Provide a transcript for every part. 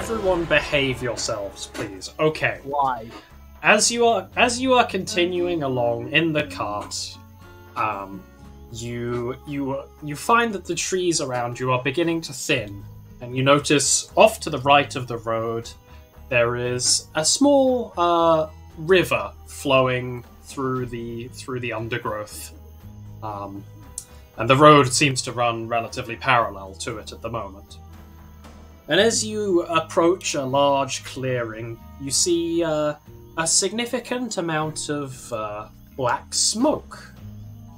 everyone behave yourselves, please? Okay. Why? As you are continuing along in the cart, you find that the trees around you are beginning to thin, and you notice off to the right of the road there is a small river flowing through the undergrowth, and the road seems to run relatively parallel to it at the moment. And as you approach a large clearing, you see a significant amount of black smoke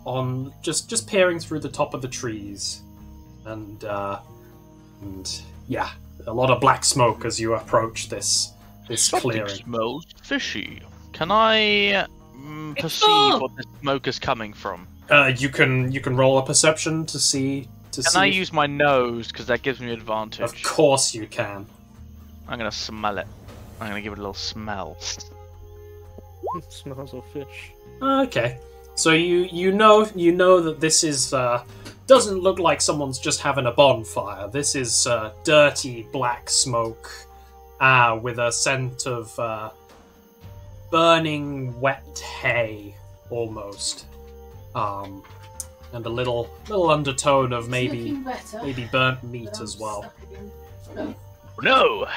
on just peering through the top of the trees, and yeah, a lot of black smoke as you approach this clearing. Something smells fishy. Can I perceive what the smoke is coming from? You can roll a perception to see. Can I use my nose, because that gives me advantage? Of course you can. I'm gonna smell it. I'm gonna give it a little smell. It smells of fish. Okay, so you know that this is doesn't look like someone's just having a bonfire. This is dirty black smoke, with a scent of burning wet hay almost, and a little undertone of maybe burnt meat as well. No.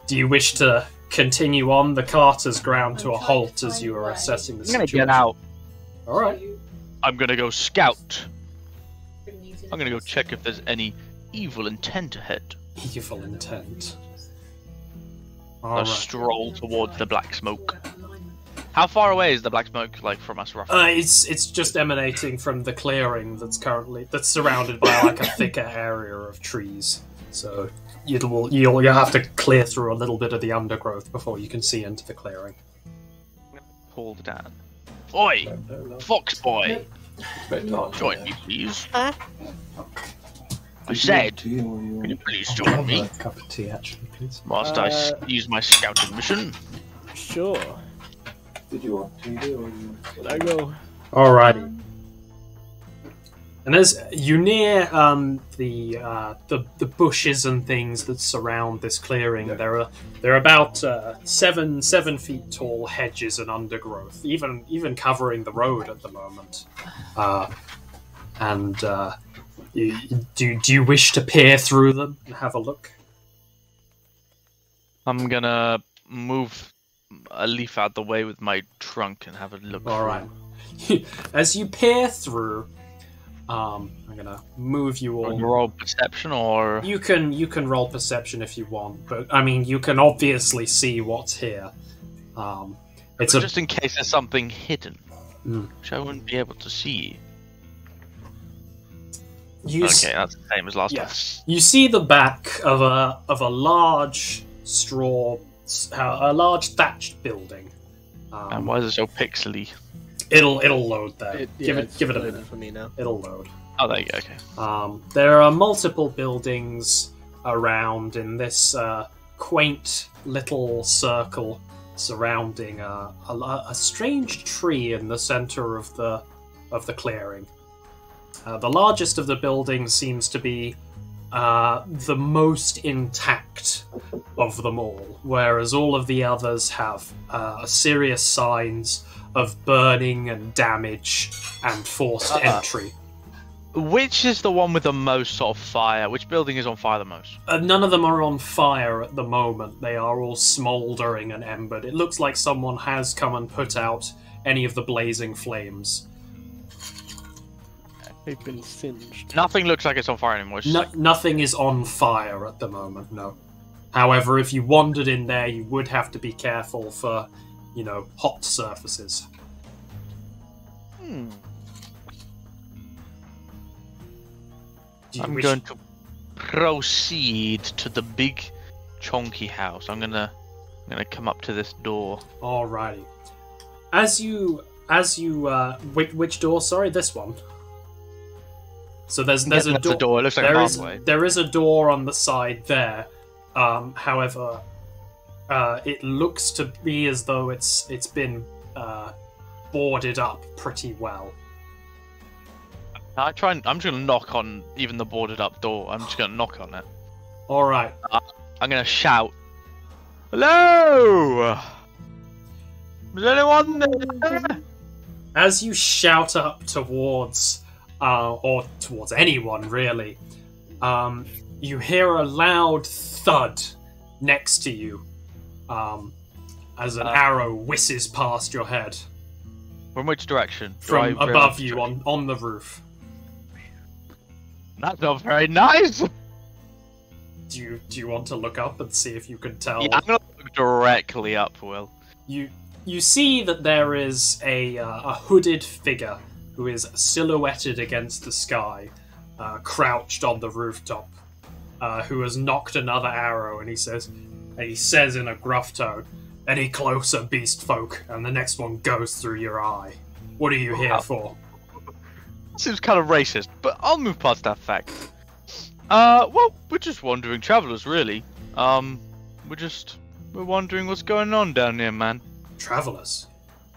Do you wish to continue on? The cart has ground to a halt as you are assessing the situation. I'm gonna get out. All right. I'm gonna go scout. I'm gonna go check if there's any evil intent ahead. Evil intent. I'll stroll towards the black smoke. How far away is the black smoke, like, from us, roughly? It's just emanating from the clearing that's surrounded by like a thicker area of trees. So you'll have to clear through a little bit of the undergrowth before you can see into the clearing. Pull down. Oi, fox boy, join me, please. I said, can you please join me? A cup of tea, actually, please. Whilst I use my scouting mission. Sure. Did you want tea or you? Let I go. Alrighty. And as you near the bushes and things that surround this clearing, there are about 7 feet tall hedges and undergrowth, even covering the road at the moment. Do you wish to peer through them and have a look? I'm gonna move a leaf out the way with my trunk and have a look. All right. As you peer through. I'm gonna move you all. Roll perception, or you can roll perception if you want, but I mean you can obviously see what's here. It's just in case there's something hidden, which I wouldn't be able to see. Okay, that's the same as last time. You see the back of a large a large thatched building. And why is it so pixely? It'll load there. Give it a minute for me now. It'll load. Oh, there you go. Okay. There are multiple buildings around in this quaint little circle surrounding a strange tree in the center of the clearing. The largest of the buildings seems to be the most intact of them all, whereas all of the others have serious signs of burning and damage and forced entry. Which is the one with the most sort of fire? Which building is on fire the most? None of them are on fire at the moment. They are all smouldering and embered. It looks like someone has come and put out any of the blazing flames. They've been singed. Nothing looks like it's on fire anymore. Nothing is on fire at the moment, no. However, if you wandered in there, you would have to be careful for, hot surfaces. I'm going to proceed to the big, chonky house. I'm gonna come up to this door. Alrighty. As you, which door? Sorry, this one. So there's a door. A door. It looks like a pathway. There is a door on the side there. However, it looks to be as though it's been boarded up pretty well. I'm just gonna knock on even the boarded up door. I'm just gonna knock on it. Alright. I'm gonna shout. Hello! Is anyone there? As you shout up towards, or towards anyone really, you hear a loud thud next to you, as an arrow whizzes past your head. From which direction? From above you, on the roof. That's not very nice! Do you want to look up and see if you can tell? Yeah, I'm gonna look directly up, Will. You see that there is a hooded figure who is silhouetted against the sky, crouched on the rooftop, who has knocked another arrow, and he says in a gruff tone, "Any closer, beast folk, and the next one goes through your eye. What are you here for?" Seems kind of racist, but I'll move past that fact. Well, we're just wandering travelers, really. We're wondering what's going on down here, man. Travelers?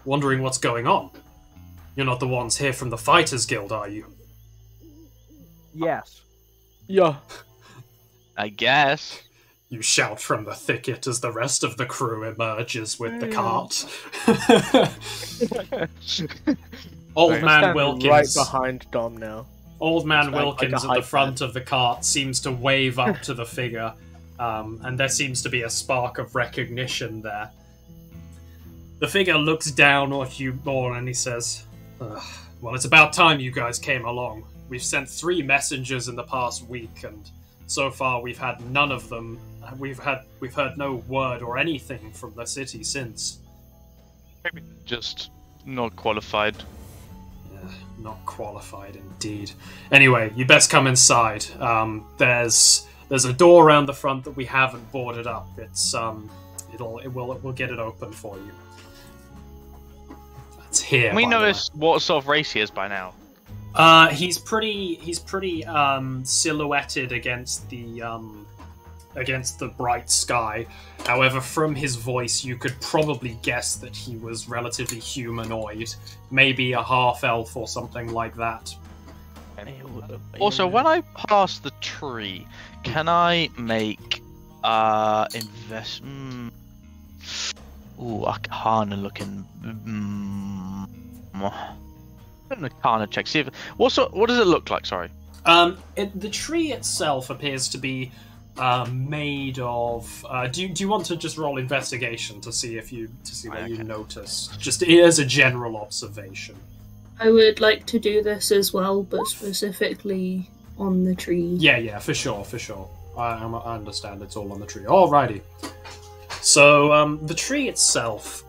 Wondering what's going on? You're not the ones here from the Fighters Guild, are you? Yes. Yeah. I guess. You shout from the thicket as the rest of the crew emerges with the cart. Old Man Wilkins. Right behind Dom now. Old Man Like Wilkins a at the hype front man. of the cart seems to wave up to the figure, and there seems to be a spark of recognition there. The figure looks down at you all and he says, "Well, it's about time you guys came along. We've sent 3 messengers in the past week, and so far we've had none of them. We've heard no word or anything from the city since." Maybe just not qualified. Not qualified indeed. Anyway, you best come inside. There's a door around the front that we haven't boarded up. We'll get it open for you. It's here. Can we by the way. notice what sort of race he is by now? He's pretty silhouetted against the bright sky. However, from his voice, you could probably guess that he was relatively humanoid, maybe a half elf or something like that. Also, when I pass the tree, can I make investment? Ooh, Arcana looking. Arcana check. See if what does it look like? Sorry. The tree itself appears to be made of. Do you want to just roll investigation to see what you notice? Just as a general observation. I would like to do this as well, but specifically on the tree. Yeah, for sure. I understand it's all on the tree. Alrighty. So the tree itself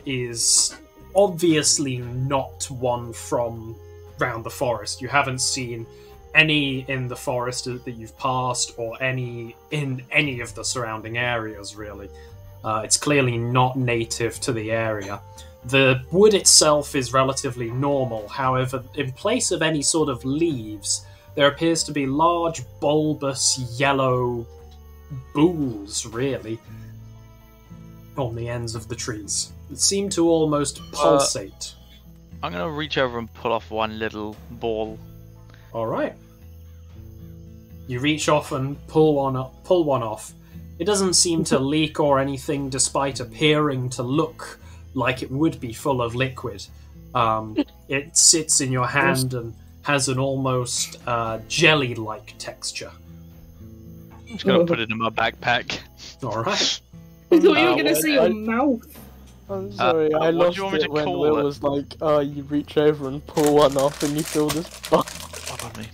is obviously not one from round the forest. You haven't seen any in the forest that you've passed, or any in any of the surrounding areas, really. It's clearly not native to the area. The wood itself is relatively normal. However, in place of any sort of leaves, there appears to be large, bulbous, yellow bools, really, on the ends of the trees. It seem to almost pulsate. I'm gonna reach over and pull off one little ball. Alright. You reach off and pull one off. It doesn't seem to leak or anything, despite appearing to look like it would be full of liquid. It sits in your hand and has an almost jelly-like texture. I'm just gonna put it in my backpack. Alright. I thought you were going to say your mouth. I'm sorry, I what lost do you want me it to when call Will it? was like, "Oh, you reach over and pull one off, and you feel this bump." Oh, pardon me.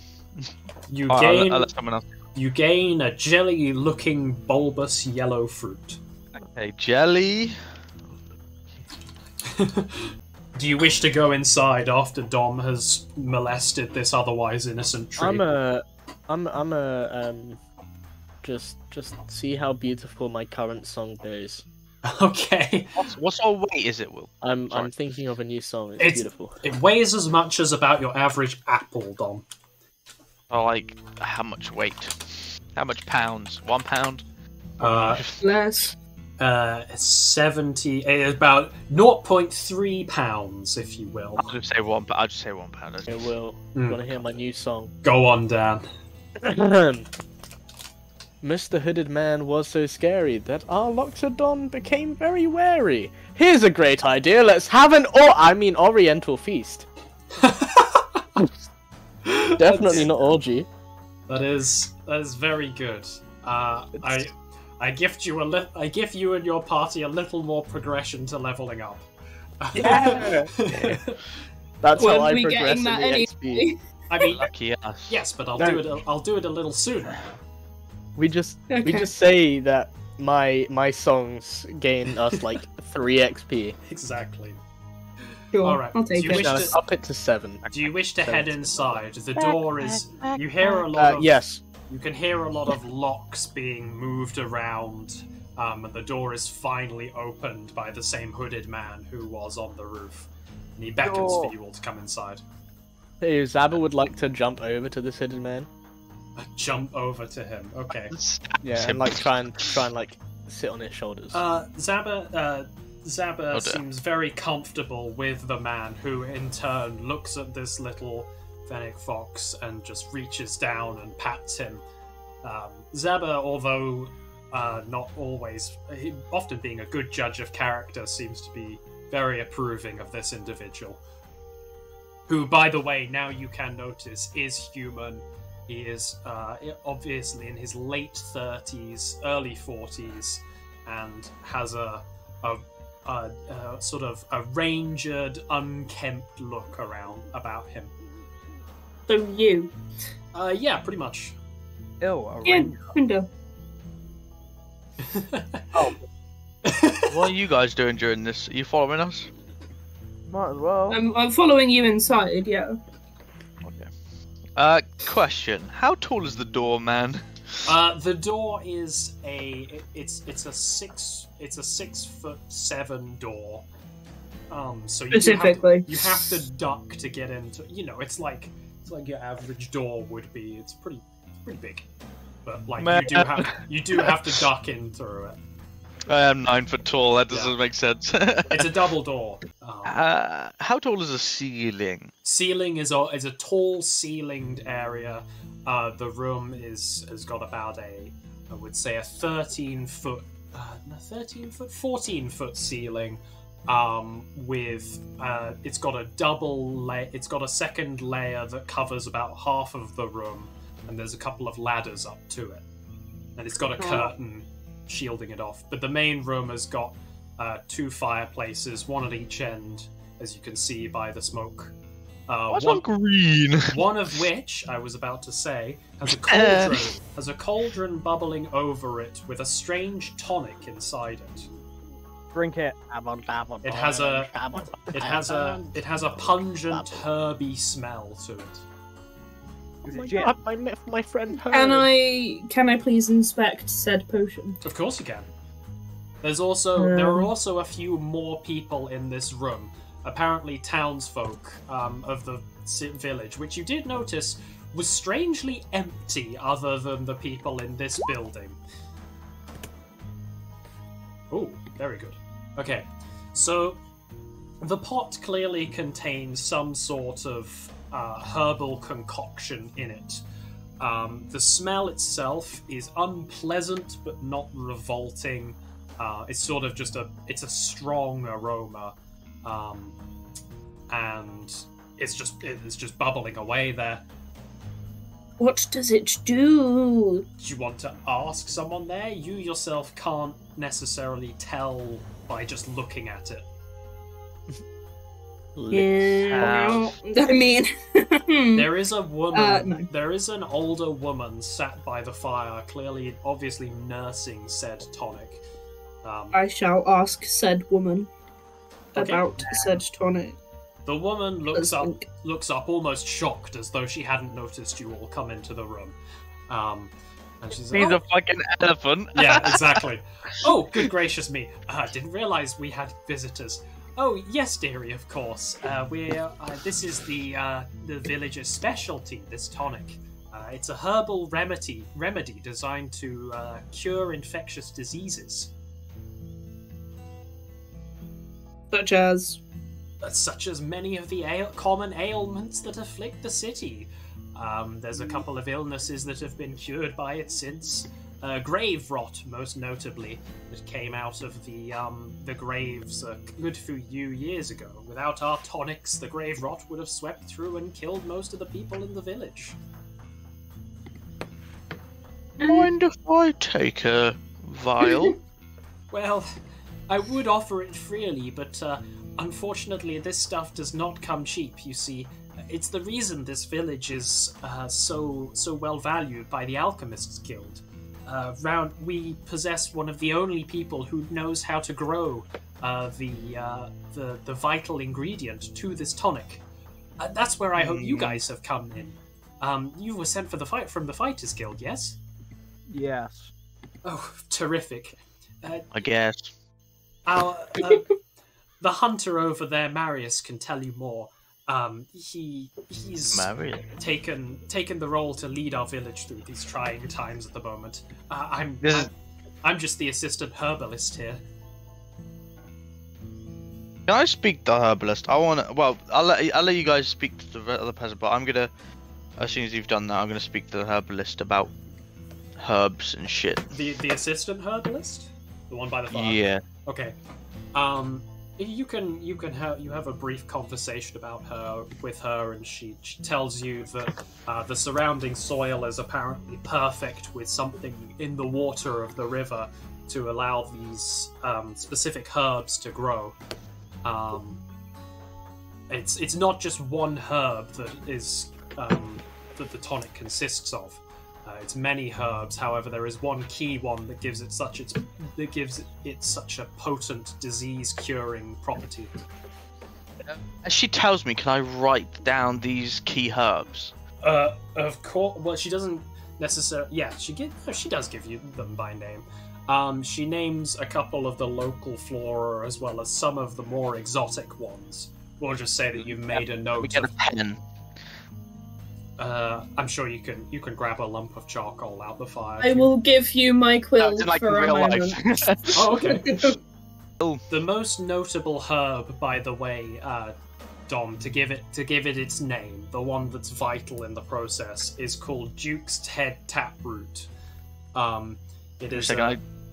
You I'll let someone else. You gain a jelly-looking bulbous yellow fruit. Okay, jelly. Do you wish to go inside after Dom has molested this otherwise innocent tree? Just see how beautiful my current song goes. Okay. What sort of weight is it, Will? I'm Sorry. thinking of a new song. It's beautiful. It weighs as much as about your average apple, Dom. Oh, like, how much weight? How much pounds? 1 pound? Less. 70, about 0.3 pounds, if you will. I'll just say 1 pound. I'll just say 1 pound. Okay, Will, you want to hear my new song? Go on, Dan. Mr. Hooded Man was so scary that our Loxodon became very wary. Here's a great idea. Let's have an Oriental feast. Definitely not orgy. That is very good. I gift you and your party a little more progression to leveling up. Yeah. That's When how I we progress getting in that the anyway? XP. I mean, Lucky us. yes, but I'll No. do it a little sooner. We just Okay. say that my songs gain us like 3 XP. Exactly. Sure, All right. I'll take Do you it. wish Now to- up it to 7. Do you wish to head inside? The door is. You hear a lot of. Yes. You can hear a lot of locks being moved around, and the door is finally opened by the same hooded man who was on the roof. And he beckons for you all to come inside. Hey, Zabba would like to jump over to this hidden man. Jump over to him. Okay. Yeah, and like try and like sit on his shoulders. Zabba Oh, dear. seems very comfortable with the man, who in turn looks at this little fennec fox and just reaches down and pats him. Zabba, although not always, often being a good judge of character, seems to be very approving of this individual. Who, by the way, now you can notice, is human. He is obviously in his late 30s, early 40s, and has a sort of a rangered, unkempt look about him. So you. Yeah, pretty much. Ew, a Yeah, ranger. window. What are you guys doing during this? Are you following us? Might as well. I'm following you inside, yeah. Okay. Question: how tall is the door, man? The door is it's a 6'7" door. So Specifically. you have to duck to get into. You know, it's like your average door would be. It's pretty big, but like Man. you do have to duck in through it. I am 9 foot tall. That doesn't make sense. It's a double door. How tall is the ceiling? Ceiling is a tall ceilinged area. The room has got about I would say a 14 foot ceiling. With it's got a it's got a second layer that covers about half of the room, and there's a couple of ladders up to it, and it's got a curtain shielding it off. But the main room has got 2 fireplaces, one at each end, as you can see by the smoke. What's on green? One of which, I was about to say, has a cauldron bubbling over it with a strange tonic inside it. Drink it. It has a pungent, herby smell to it. Is Oh it my gin? god, I met my friend Herb. Can I please inspect said potion? Of course you can. There are also a few more people in this room. Apparently townsfolk of the village, which you did notice was strangely empty other than the people in this building. Oh, very good. Okay, so the pot clearly contains some sort of herbal concoction in it. The smell itself is unpleasant but not revolting. It's sort of it's a strong aroma, and it's just bubbling away there. What does it do? Do you want to ask someone there? You yourself can't necessarily tell by just looking at it. Yeah, I mean, There is a woman. No. There is an older woman sat by the fire, obviously nursing said tonic. I shall ask said woman Okay. about said tonic. The woman looks Let's up, almost shocked, as though she hadn't noticed you all come into the room. And she's like, He's a fucking elephant. yeah, exactly. Oh, good gracious me! Didn't realize we had visitors. Oh, yes, dearie, of course. This is the village's specialty. This tonic. It's a herbal remedy designed to cure infectious diseases, Such as many of the common ailments that afflict the city. There's a couple of illnesses that have been cured by it since. grave rot, most notably, that came out of the graves a good few years ago. Without our tonics, the grave rot would have swept through and killed most of the people in the village. Mind if I take a vial? Well, I would offer it freely, but unfortunately this stuff does not come cheap, you see. It's the reason this village is so well valued by the Alchemists Guild. We possess one of the only people who knows how to grow the vital ingredient to this tonic. That's where I hope you guys have come in. You were sent from the Fighters Guild, yes? Yes. Oh, terrific. I guess. The hunter over there, Marius, can tell you more. He's taken the role to lead our village through these trying times at the moment. I'm just the assistant herbalist here. Can I speak to the herbalist? I'll let you guys speak to the other person, but I'm gonna, as soon as you've done that, I'm gonna speak to the herbalist about herbs and shit. The assistant herbalist, the one by the fire. Yeah. Okay. You have a brief conversation with her, and she tells you that the surrounding soil is apparently perfect, with something in the water of the river to allow these specific herbs to grow. It's not just one herb that is that the tonic consists of. It's many herbs. However, there is one key one that gives it such a potent disease-curing property. As she tells me, can I write down these key herbs? Of course. Well, she doesn't necessarily. Yeah, she does give you them by name. She names a couple of the local flora as well as some of the more exotic ones. We'll just say that you've made a note. We get a pen. I'm sure you can grab a lump of charcoal out the fire. I will give you my quill for a moment. Oh, okay. The most notable herb, by the way, Dom, to give it its name, the one that's vital in the process, is called Duke's Head Taproot.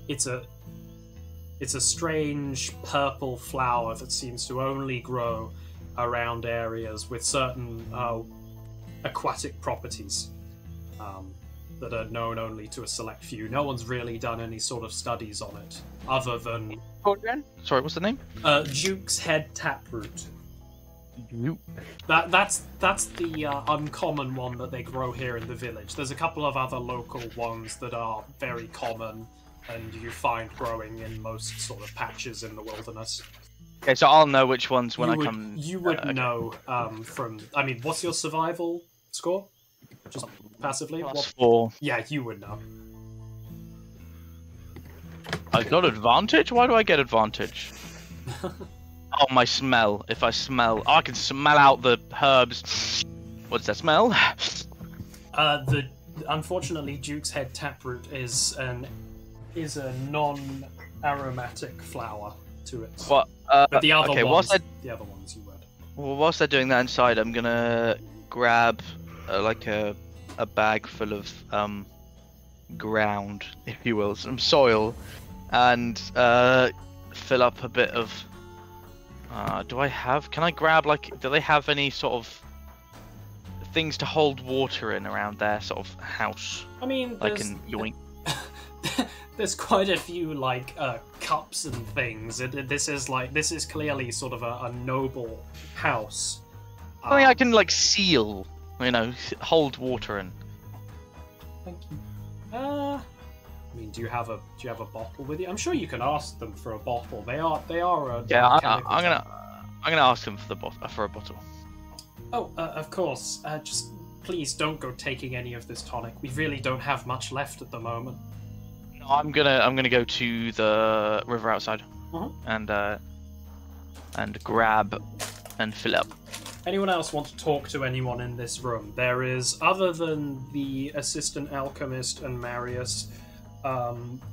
It's a strange purple flower that seems to only grow around areas with certain aquatic properties that are known only to a select few. No one's really done any sort of studies on it, other than... Sorry, what's the name? Duke's Head Taproot. That's the uncommon one that they grow here in the village. There's a couple of other local ones that are very common, and you find growing in most sort of patches in the wilderness. Okay, so I'll know which ones when I come... You would know from... I mean, what's your survival score? Just passively? +4. Yeah, you would know. I got advantage? Why do I get advantage? Oh, my smell. If I smell... Oh, I can smell out the herbs. What does that smell? Unfortunately, Duke's Head Taproot is a non-aromatic flower to it. What? But the other ones you would. Well, whilst they're doing that inside, I'm gonna grab a bag full of ground, if you will, some soil, and fill up a bit of. Can I grab do they have any sort of things to hold water in around their sort of house? I mean, yoink. There's quite a few cups and things. This is clearly sort of a noble house. I mean, I can seal, hold water in. Thank you. I mean, do you have a bottle with you? I'm sure you can ask them for a bottle. They are. Yeah, I'm gonna ask them for a bottle. Oh, of course. Just please don't go taking any of this tonic. We really don't have much left at the moment. No, I'm gonna go to the river outside and grab and fill up. Anyone else want to talk to anyone in this room? There is, other than the assistant alchemist and Marius,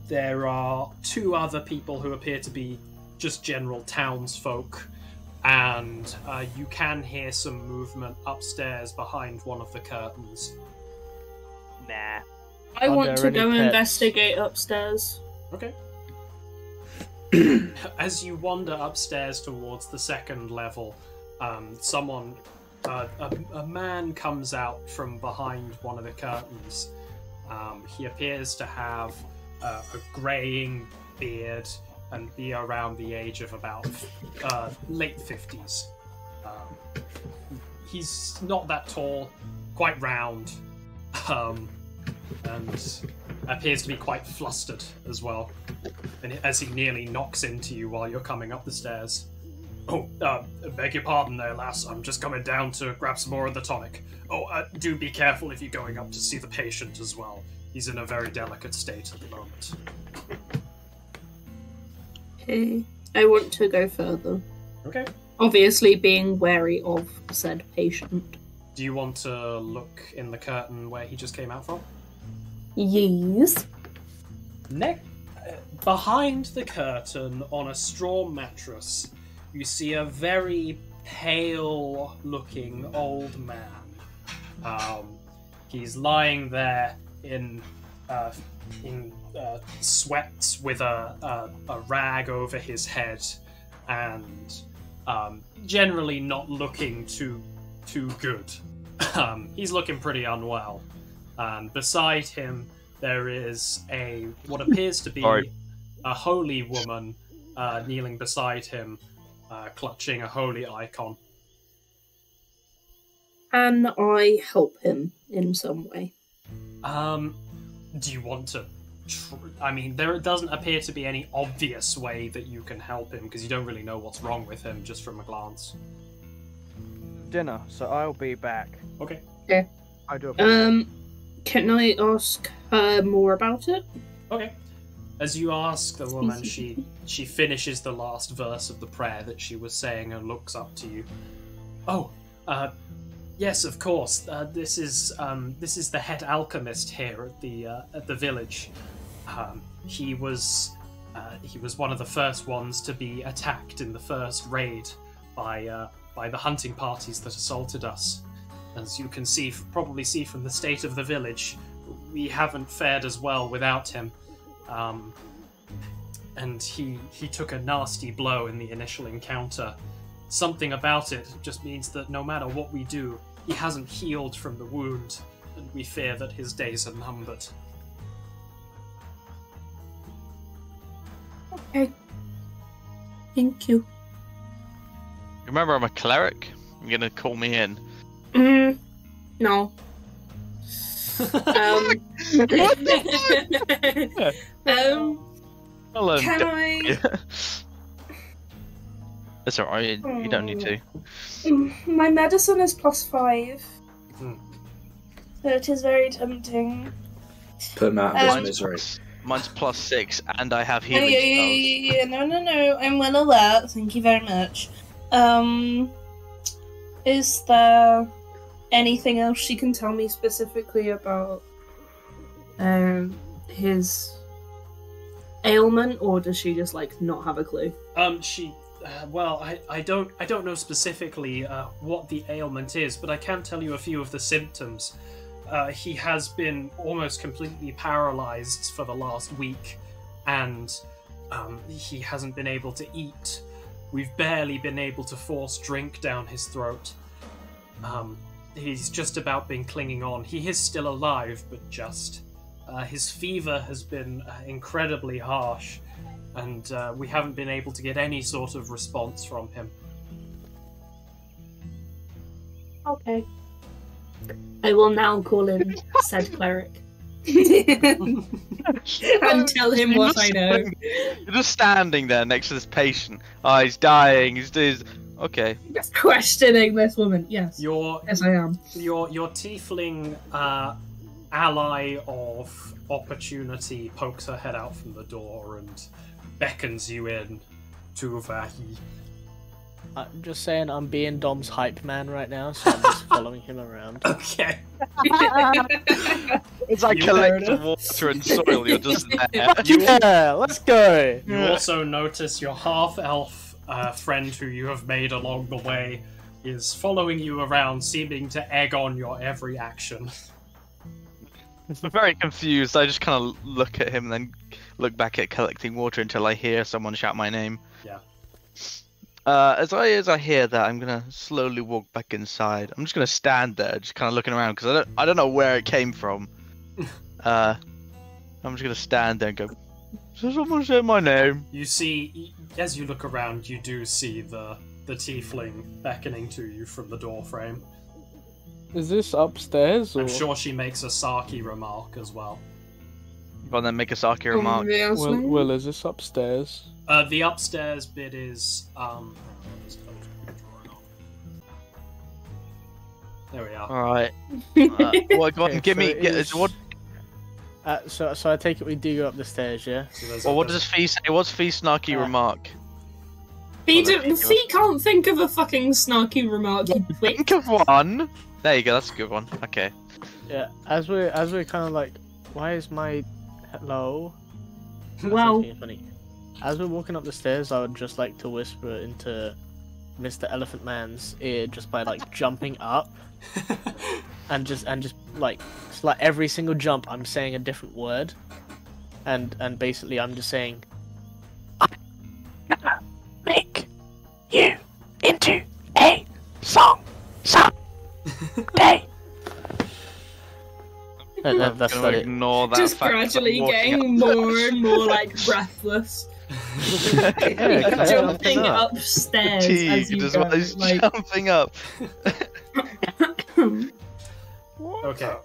there are two other people who appear to be just general townsfolk, and you can hear some movement upstairs behind one of the curtains. Nah. I Are want there to any go pets? investigate upstairs. Okay. As you wander upstairs towards the second level, a man comes out from behind one of the curtains. He appears to have a greying beard and be around the age of about late 50s. He's not that tall, quite round, and appears to be quite flustered as well. And as he nearly knocks into you while you're coming up the stairs. Oh, beg your pardon there, lass. I'm just coming down to grab some more of the tonic. Oh, do be careful if you're going up to see the patient as well. He's in a very delicate state at the moment. Okay. I want to go further. Okay. Obviously being wary of said patient. Do you want to look in the curtain where he just came out from? Yes. Behind the curtain, on a straw mattress, you see a very pale-looking old man. He's lying there in sweat with a rag over his head, and generally not looking too good. He's looking pretty unwell. And beside him, there is what appears to be a holy woman kneeling beside him, clutching a holy icon. Can I help him in some way? Do you want to... I mean, there doesn't appear to be any obvious way that you can help him, because you don't really know what's wrong with him just from a glance. Dinner, so I'll be back. Okay. Okay. I do apologize. Can I ask her more about it? Okay. As you ask the woman, she finishes the last verse of the prayer that she was saying and looks up to you. Oh, yes, of course. This is the head alchemist here at the village. He was one of the first ones to be attacked in the first raid by the hunting parties that assaulted us. As you can probably see from the state of the village, we haven't fared as well without him. And he took a nasty blow in the initial encounter. Something about it just means that no matter what we do, he hasn't healed from the wound, and we fear that his days are numbered. Okay. Thank you. Remember, I'm a cleric. You're gonna call me in. No. Hello. Can I... That's alright. You don't need to. My medicine is +5. Hmm. So it is very tempting. Put him out of his misery. Mine's +6, and I have Yeah, healing spells. no. I'm well aware. Thank you very much. Is there anything else she can tell me specifically about his ailment, or does she just not have a clue? I don't know specifically what the ailment is, but I can tell you a few of the symptoms. He has been almost completely paralyzed for the last week, and he hasn't been able to eat. We've barely been able to force drink down his throat. He's just about been clinging on. He is still alive, but just. His fever has been incredibly harsh, and we haven't been able to get any sort of response from him. Okay. I will now call in said cleric. And tell him what I know. You're just standing there next to this patient. Oh, he's dying. He's okay. Just questioning this woman. Yes. Yes, I am. Your tiefling ally of opportunity pokes her head out from the door and beckons you in to Vahi. I'm just saying I'm being Dom's hype man right now, so I'm just following him around. Okay. It's like collecting water and soil. You're just there. Yeah, let's go! You also notice your half-elf friend who you have made along the way is following you around, seeming to egg on your every action. I'm very confused. I just kind of look at him and then look back at collecting water until I hear someone shout my name. Yeah. As I hear that, I'm gonna slowly walk back inside. I'm just gonna stand there, just kind of looking around because I don't know where it came from. I'm just gonna stand there and go. Does someone say my name? You see, as you look around, you do see the tiefling beckoning to you from the doorframe. Is this upstairs? Or... I'm sure she makes a Saki remark as well. Well, then make a Saki remark. Will, is this upstairs? The upstairs bit is there we are. All right. What? Go on, give me. What? So I take it we do go up the stairs, yeah? Well, what does Fee say? What's Fee's snarky remark? Fee can't think of a fucking snarky remark. You twit. Think of one. There you go. That's a good one. Okay. Yeah. As we're kind of like, why is my hello? Well, Funny. As we're walking up the stairs, I would just like to whisper into Mr. Elephant Man's ear just by like jumping up, and just like every single jump, I'm saying a different word, and basically I'm just saying, I'm gonna make you into a song someday. That's gonna ignore that just fact gradually that I'm getting walking more and more like breathless. Yeah, Jumping upstairs as you go. Like... Jumping up. Okay.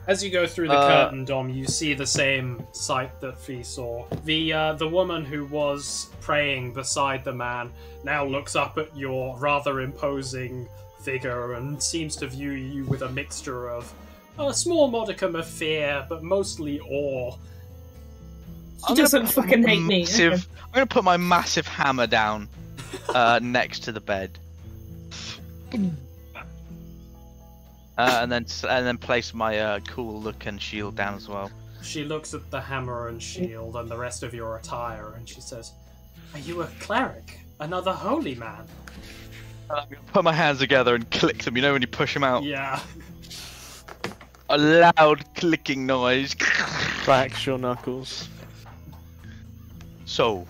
As you go through the curtain, Dom, you see the same sight that Fee saw. The woman who was praying beside the man now looks up at your rather imposing figure and seems to view you with a mixture of a small modicum of fear, but mostly awe. She doesn't fucking hate me. Okay. I'm gonna put my massive hammer down next to the bed. And then place my cool look and shield down as well. She looks at the hammer and shield and the rest of your attire, and she says, "Are you a cleric? Another holy man?" I'm gonna put my hands together and click them. You know when you push them out? Yeah. A loud clicking noise. Cracks your knuckles. So,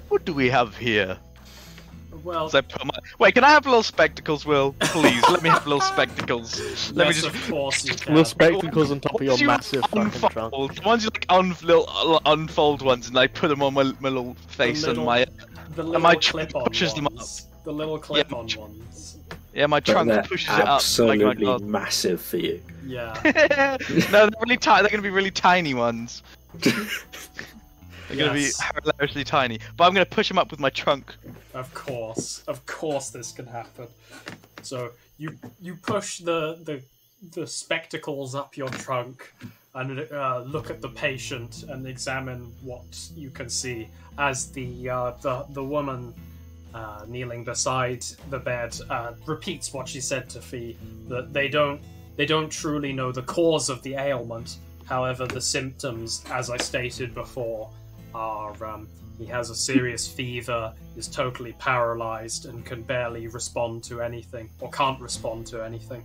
what do we have here? Well, As I put my... Wait, can I have little spectacles, Will? Please, let me have little spectacles. Let me yes, just... of course you can. Little spectacles on top of your Ones you massive fucking trunk. unfold, ones you like little unfold ones, and I put them on my little face The little- and The little my trunk clip-on pushes them up. ones. The little clip-on ones. Yeah, my But trunk they're pushes it up. absolutely Like, massive for you. Yeah. no, they're really tiny. They're gonna be really tiny ones. They're gonna be Yes. hilariously tiny. But I'm gonna push them up with my trunk. Of course this can happen. So you push the spectacles up your trunk and look at the patient and examine what you can see as the woman kneeling beside the bed repeats what she said to Fee, that they don't truly know the cause of the ailment. However, the symptoms, as I stated before, are he has a serious fever, is totally paralyzed, and can barely respond to anything, or can't respond to anything.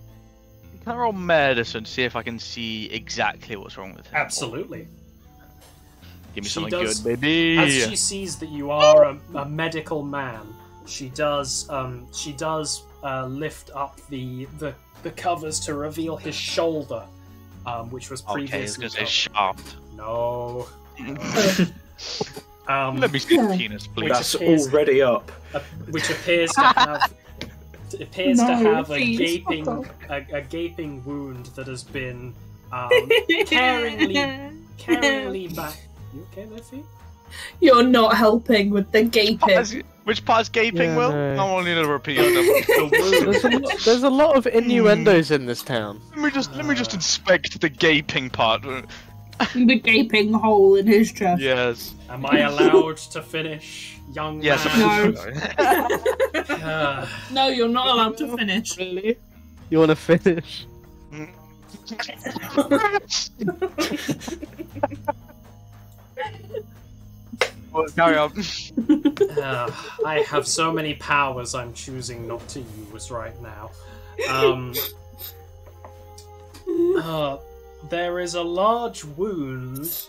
Can I roll medicine to see if I can see exactly what's wrong with him? Absolutely. Give me She something does- good, baby. As she sees that you are a medical man, she does lift up the covers to reveal his shoulder, which was Okay, it's previously gonna say covered. shaft. No. Let me see the penis, please. That's appears- already up. Which appears to have to have please, fuck off. a gaping wound that has been caringly back. You okay there, Fee? You're not helping with the gaping. Which part's gaping, Yeah, Will? no. I want you to repeat it. The wound. There's a lot of innuendos in this town. Let me just inspect the gaping part. The gaping hole in his chest. Yes. Am I allowed to finish, young Yes. man? No. No, you're not allowed to finish. Really? You want to finish? Well, carry on. I have so many powers I'm choosing not to use right now. There is a large wound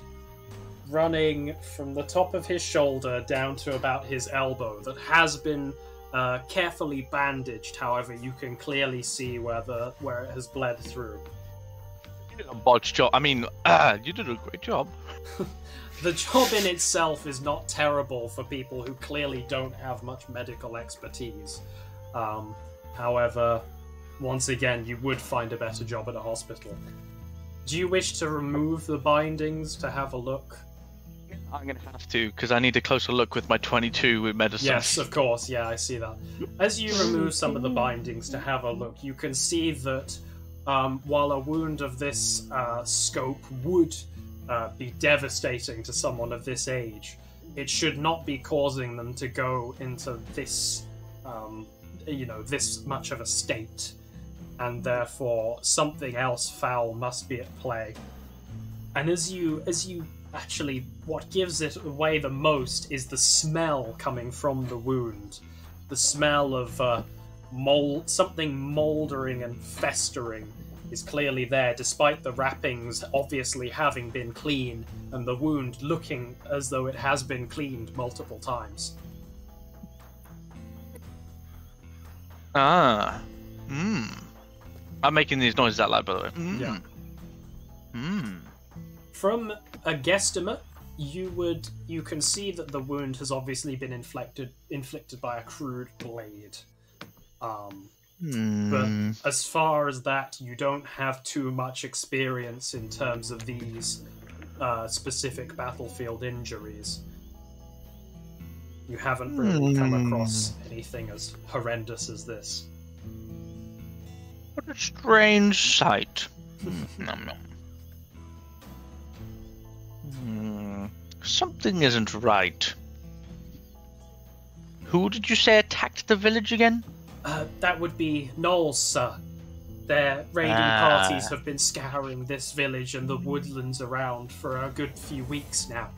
running from the top of his shoulder down to about his elbow that has been carefully bandaged. However, you can clearly see where it has bled through. You did a botch job. I mean, you did a great job. The job in itself is not terrible for people who clearly don't have much medical expertise. However, once again, you would find a better job at a hospital. Do you wish to remove the bindings to have a look? I'm going to have to, because I need a closer look with my 22 with medicine. Yes, of course, yeah, I see that. As you remove some of the bindings to have a look, you can see that while a wound of this scope would be devastating to someone of this age, it should not be causing them to go into this, this much of a state, and therefore something else foul must be at play. And as you actually, what gives it away the most is the smell coming from the wound. The smell of something mouldering and festering is clearly there, despite the wrappings obviously having been clean and the wound looking as though it has been cleaned multiple times. I'm making these noises out loud, by the way. Yeah. From a guesstimate, you can see that the wound has obviously been inflicted by a crude blade. But as far as that, you don't have too much experience in terms of these specific battlefield injuries. You haven't really come across anything as horrendous as this. What a strange sight. Something isn't right. Who did you say attacked the village again? That would be gnolls, sir. Their raiding parties have been scouring this village and the woodlands around for a good few weeks now.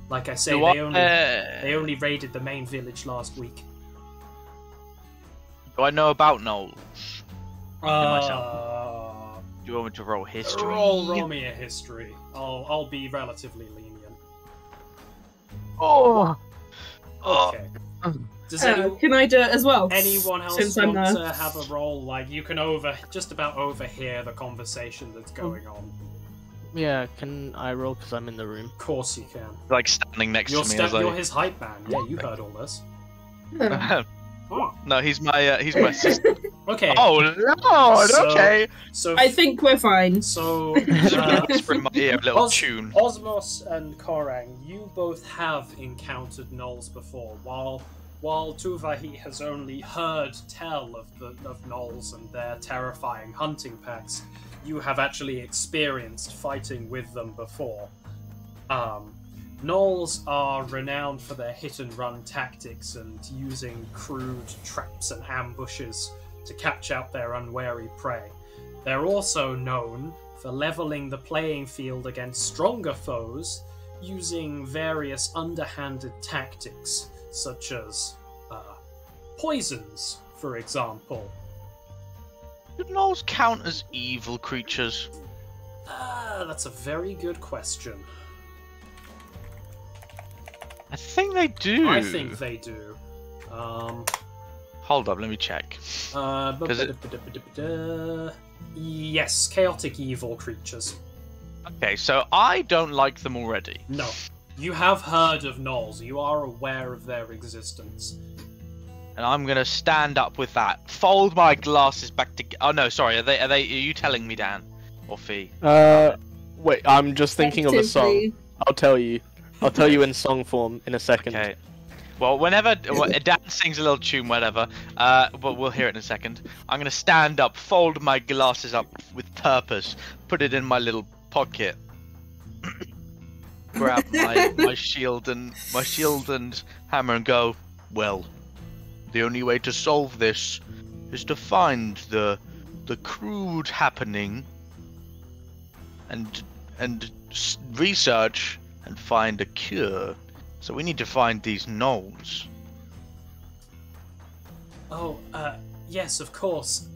Like I say, they only raided the main village last week. Do I know about gnolls? Do you want me to roll history? Roll me a history. I'll be relatively lenient. Okay. Does can I do it as well? Anyone else Since want to have a roll? Like, you can just about overhear the conversation that's going on. Yeah, can I roll because I'm in the room? Of course you can. Like standing next to me. You're his hype man. Yeah, you heard all this. No, he's my assistant. Okay. Oh Lord. Okay. So I think we're fine. So whisper in my ear a little tune. Osmos and Korang, you both have encountered gnolls before. While Tuvahi has only heard tell of gnolls and their terrifying hunting packs, you have actually experienced fighting with them before. Gnolls are renowned for their hit-and-run tactics and using crude traps and ambushes to catch out their unwary prey. They're also known for leveling the playing field against stronger foes using various underhanded tactics, such as poisons, for example. Do gnolls count as evil creatures? That's a very good question. I think they do. I think they do. Hold up, let me check. Yes, chaotic evil creatures. Okay, so I don't like them already. No. You have heard of gnolls. You are aware of their existence. And I'm gonna stand up with that. Fold my glasses back together. Oh no, sorry. Are you telling me, Dan or Fee? Wait. I'm just thinking of a song. I'll tell you in song form in a second. Okay. Well, whenever Dan sings a little tune, whatever, but we'll hear it in a second. I'm gonna stand up, fold my glasses up with purpose, put it in my little pocket, grab my shield and hammer, and go. Well, the only way to solve this is to find the crude happening and research and find a cure. So we need to find these gnolls. Oh, yes, of course.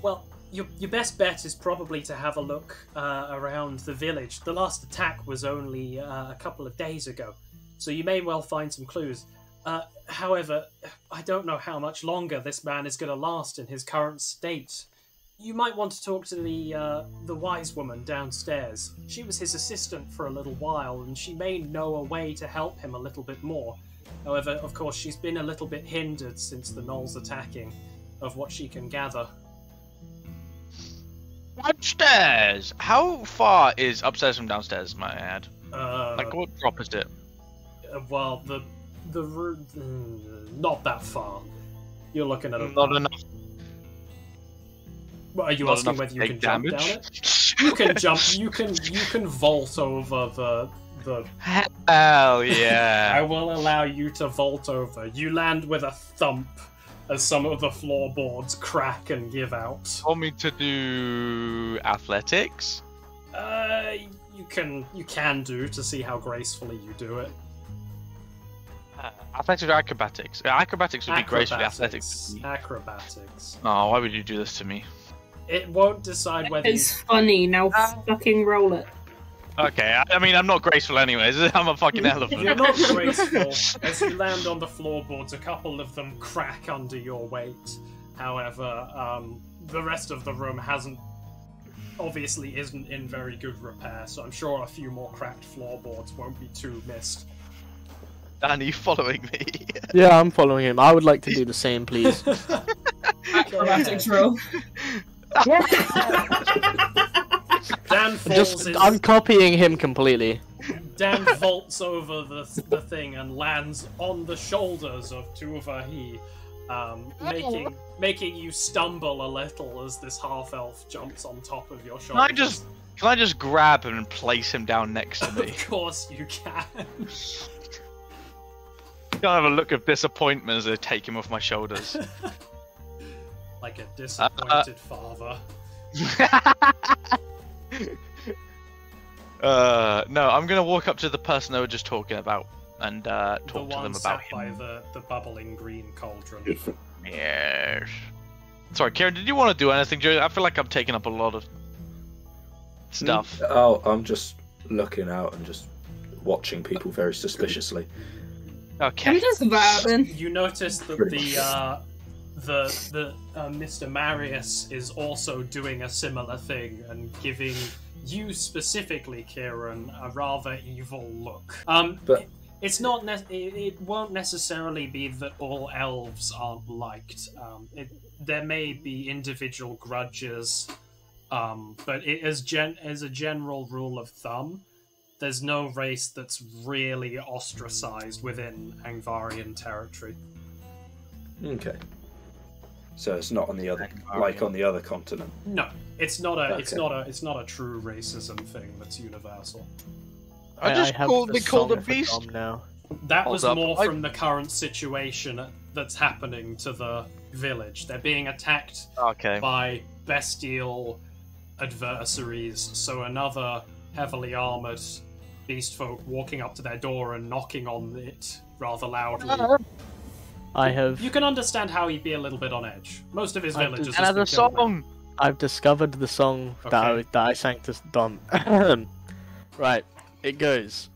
Well, your best bet is probably to have a look around the village. The last attack was only a couple of days ago, so you may well find some clues. However, I don't know how much longer this man is going to last in his current state. You might want to talk to the wise woman downstairs. She was his assistant for a little while, and she may know a way to help him a little bit more. However, of course, she's been a little bit hindered since the gnolls attacking, of what she can gather. Upstairs! How far is upstairs from downstairs, might I add? Like, what drop is it? Well, the room... not that far. You're looking at a... Not enough. Well, are you Not asking enough whether to you can take jump damage? down it? You can jump. You can vault over the. Hell yeah! I will allow you to vault over. You land with a thump as some of the floorboards crack and give out. Want me to do athletics? You can do to see how gracefully you do it. Athletics or acrobatics? Acrobatics would be gracefully. Athletics. Acrobatics. Oh, why would you do this to me? It won't decide whether It's funny, now fucking roll it. Okay, I mean, I'm not graceful anyways. I'm a fucking elephant. You're not graceful. As you land on the floorboards, a couple of them crack under your weight. However, the rest of the room obviously isn't in very good repair, so I'm sure a few more cracked floorboards won't be too missed. Dan, are you following me? Yeah, I'm following him. I would like to do the same, please. Acrobatics roll. Dan falls I'm copying him completely. Dan vaults over the thing and lands on the shoulders of Tuvahi, making you stumble a little as this half-elf jumps on top of your shoulders. Can I just grab him and place him down next to me? Of course you can. Can I have a look of disappointment as I take him off my shoulders? Like a disappointed father. No, I'm gonna walk up to the person they were just talking about and talk to them about him. by the bubbling green cauldron. Yes. Sorry, Kieran, did you want to do anything, Joe? I feel like I'm taking up a lot of stuff. Oh, I'm just looking out and just watching people very suspiciously. Okay. I'm just about then. You notice that the Mr. Marius is also doing a similar thing and giving you specifically, Kieran, a rather evil look. But it's not. It won't necessarily be that all elves aren't liked. There may be individual grudges, but as a general rule of thumb, there's no race that's really ostracized within Angvarian territory. okay, so it's not on the other, like on the other continent. No, it's not a. Okay. It's not a true racism thing that's universal. I just have called the me called a song for beast. Dom now. That Hold was up, more from the current situation that's happening to the village. They're being attacked Okay. by bestial adversaries. So another heavily armored beast folk walking up to their door and knocking on it rather loudly. I have. You can understand how he'd be a little bit on edge. Most of his villagers And have as been a killed now. song. I've discovered the song Okay. that I sang to Dom. Right, it goes.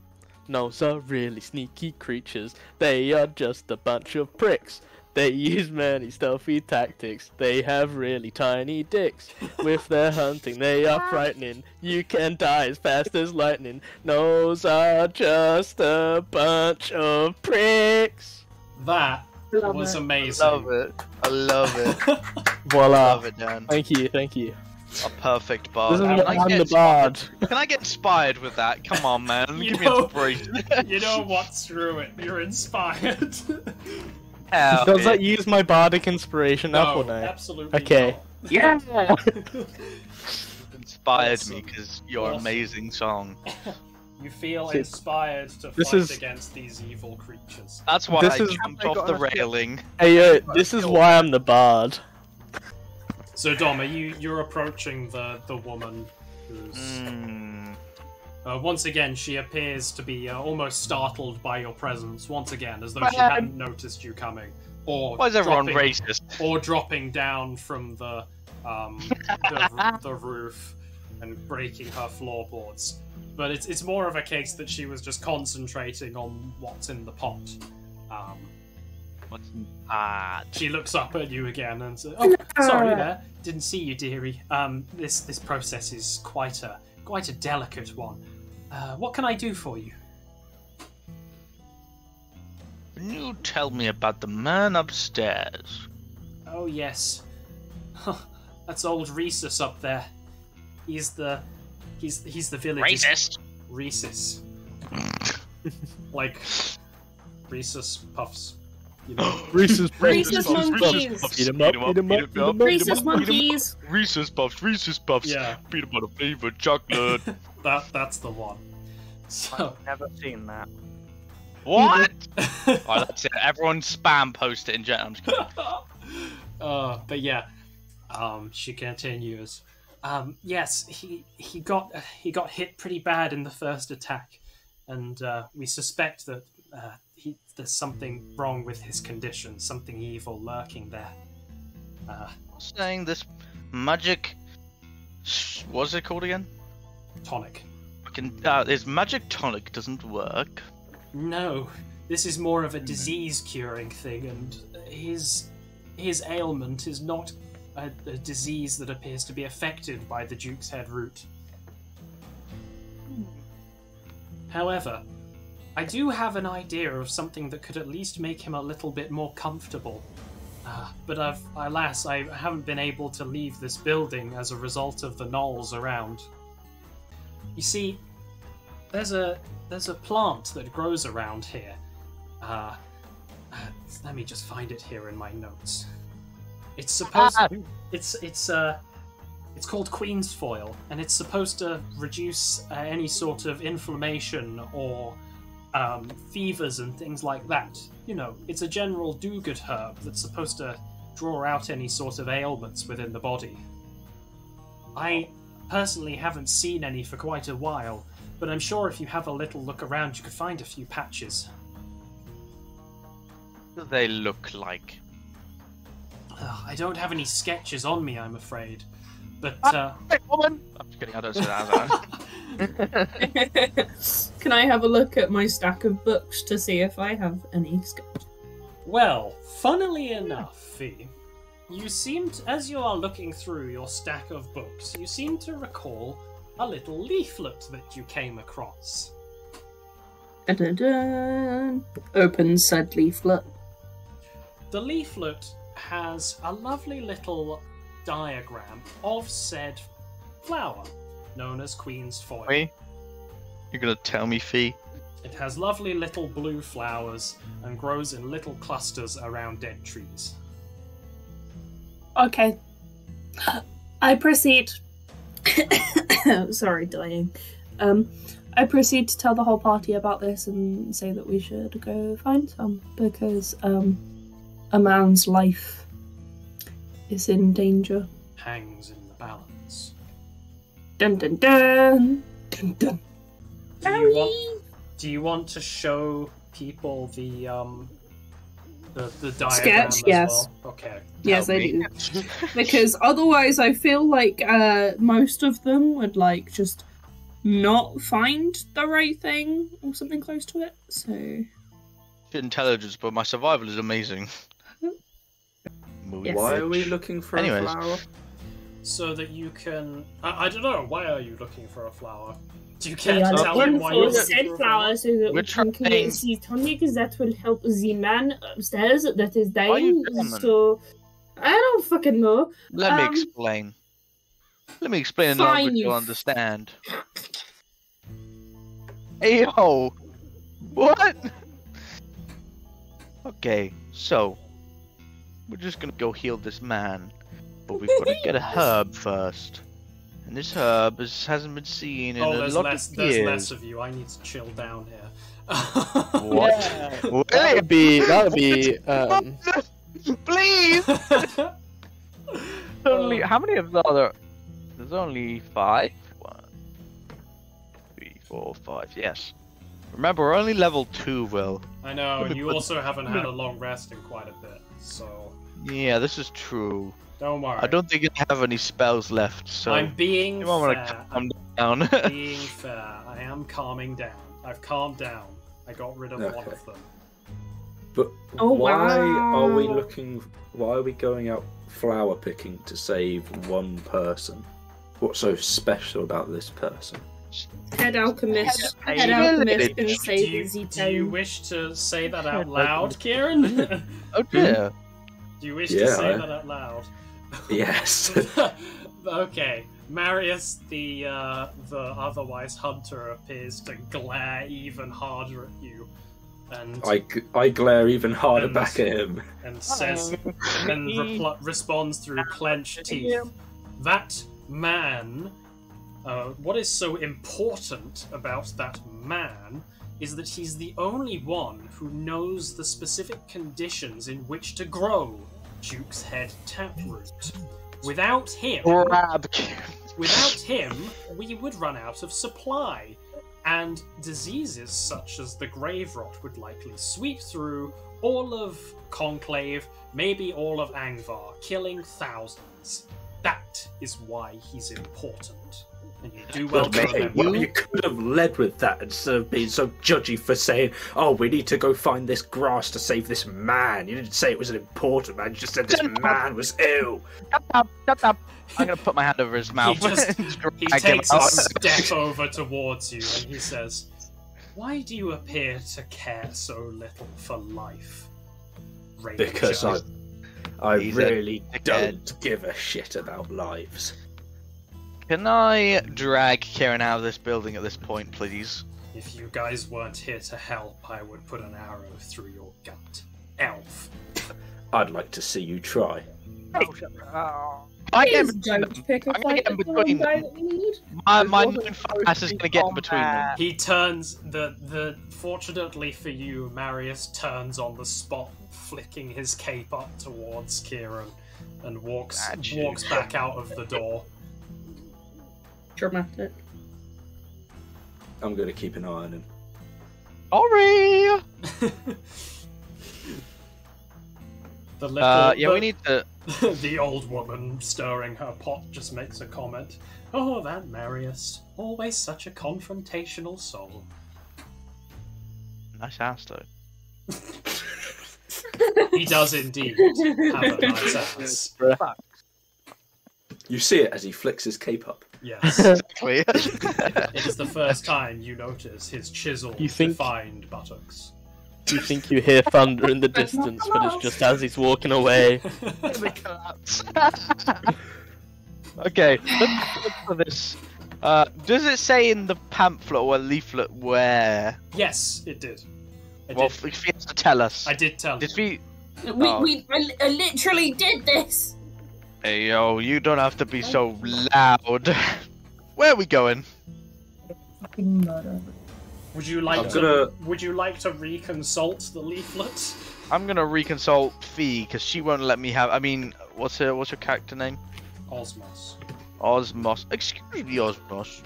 Gnolls are really sneaky creatures. They are just a bunch of pricks. They use many stealthy tactics. They have really tiny dicks. With their hunting, they are frightening. You can die as fast as lightning. Gnolls are just a bunch of pricks. That Love was it. amazing. Love it. I love it. Voila. Love it, Dan. Thank you, thank you. A perfect bard. This is Can why I I'm get the bard. Can I get inspired with that? Come on, man. You Give me know- inspiration. You know what's through it. You're inspired. Hell Does yeah. that use my bardic inspiration up or No, no? absolutely Okay. not. Yeah! Inspired Awesome. me because your Awesome. amazing song. You feel See, inspired to this fight is- against these evil creatures. That's why This I is- jumped off the railing. Hey, this is why I'm the bard. So Dom, you're approaching the woman who's once again she appears to be almost startled by your presence once again, as though she hadn't noticed you coming, or Why is everyone dropping- racist? or dropping down from the the roof and breaking her floorboards. But it's more of a case that she was just concentrating on what's in the pot. What's in pot? She looks up at you again and says, "Oh, sorry there. Didn't see you, dearie. This process is quite a delicate one. What can I do for you?" Can you tell me about the man upstairs? Oh yes, that's old Rhesus up there. He's the village's Racist. Rhesus. Like Rhesus Puffs. You know. Rhesus monkeys. Eat 'em up, eat 'em up, eat 'em up. Rhesus monkeys. Reese's Puffs. Yeah. Peanut butter flavored chocolate. That's the one. So Never seen that. What? Oh, that's it. Everyone spam post it in general. I'm just kidding. but yeah, she continues. Yes, he got hit pretty bad in the first attack, and we suspect that there's something wrong with his condition, something evil lurking there. Saying this magic. What's it called again? Tonic. This magic tonic doesn't work. No, this is more of a disease curing thing, and his ailment is not a disease that appears to be affected by the Duke's Head root. However, I do have an idea of something that could at least make him a little bit more comfortable. But alas, I haven't been able to leave this building as a result of the gnolls around. You see, there's a plant that grows around here. Let me just find it here in my notes. It's supposed it's called Queen's Foil, and it's supposed to reduce any sort of inflammation or fevers and things like that. You know, it's a general do-good herb that's supposed to draw out any sort of ailments within the body. I personally haven't seen any for quite a while, but I'm sure if you have a little look around you could find a few patches. What do they look like? I don't have any sketches on me, I'm afraid. But, Hey, woman! I'm just kidding, I don't say that. Can I have a look at my stack of books to see if I have any sketches? Well, funnily enough, Fee, you seemed, as you are looking through your stack of books, you seem to recall a little leaflet that you came across. Dun-dun-dun. Open said leaflet. The leaflet has a lovely little diagram of said flower, known as Queen's Foil. Wait, you're gonna tell me, Fee? It has lovely little blue flowers and grows in little clusters around dead trees. Okay. I proceed. Sorry, dying. I proceed to tell the whole party about this and say that we should go find some because a man's life is in danger. Hangs in the balance. Dun dun dun dun dun. Do you want to show people the diagram Sketch, as yes. well? Okay. Yes, Help I me. do. Because otherwise, I feel like most of them would like just not find the right thing or something close to it. So Shit intelligence, but my survival is amazing. Yes. Why are we looking for Anyways. a flower? So that you can... I don't know, why are you looking for a flower? Do you care we to are tell him looking why for you're looking said for a flower? flower so that We're we can trying- create the tonic that will help the man upstairs that is Are you dying. German? So I don't fucking know. Let me explain. Let me explain in fine, language you you'll understand. Hey yo! What? Okay, so we're just gonna go heal this man, but we've got to get a herb first. And this herb hasn't been seen in a there's lot less, of there's years. less of you. I need to chill down here. What? That would be Please! Only how many of the other? There's only 5. 1, 3, 4, 5. Yes. Remember, we're only level 2, Will. I know, and you also haven't had a long rest in quite a bit, so... Yeah, this is true. Don't worry. I don't think I have any spells left, so I'm being you might want to fair. calm down. Being fair. I am calming down. I've calmed down. I got rid of one of them. But Oh, why are we wow. looking? Why are we going out flower picking to save one person? What's so special about this person? Head alchemist. Hey, Head alchemist do can you- save Do Zito. you wish to say that out loud, Kieran? Oh dear. Do you wish to Yeah, say I- that out loud? Yes. Okay. Marius, the otherwise hunter, appears to glare even harder at you, and I glare even harder And- back at him. and says, and responds through clenched teeth. That man. What is so important about that man is that he's the only one who knows the specific conditions in which to grow Duke's Head taproot. Without him, we would run out of supply, and diseases such as the grave rot would likely sweep through all of Conclave, maybe all of Angvar, killing thousands. That is why he's important. And you do well to remember. Well, you could have led with that instead of being so judgy for saying, "Oh, we need to go find this grass to save this man." You didn't say it was an important man. You just said this man was ill. Shut up! I'm gonna put my hand over his mouth. He Drag him takes a out. step over towards you and he says, "Why do you appear to care so little for life, Ranger?" Because I He's a really dickhead. don't give a shit about lives. Can I drag Kieran out of this building at this point, please? If you guys weren't here to help, I would put an arrow through your gut. Elf. I'd like to see you try. I am Please don't pick a I'm gonna fight get in with the between one guy them. that we need. my This my wasn't moon supposed ass to is be gonna get in between them. combat. He turns fortunately for you, Marius turns on the spot, flicking his cape up towards Kieran, and walks back out of the door. Dramatic. I'm going to keep an eye on him. Sorry. The little, We need to. the old woman stirring her pot just makes a comment. Oh, that Marius. Always such a confrontational soul. Nice ass though. He does indeed have a nice ass. You see it as he flicks his cape up. Yes. Exactly. It is the first time you notice his chiseled, You think- defined buttocks. You think you hear thunder in the distance, but it's just as he's walking away. Okay, let's look for this. Does it say in the pamphlet or leaflet where? Yes, it did. Well, if he has to tell us. I did tell Did you. we? We literally did this. Hey yo, you don't have to be so loud. Where are we going? Fucking murder. Would you like I'm to? gonna- Would you like to reconsult the leaflet? I'm gonna reconsult Fee because she won't let me have. I mean, what's her character name? Osmos. Osmos. Excuse me, Osmos.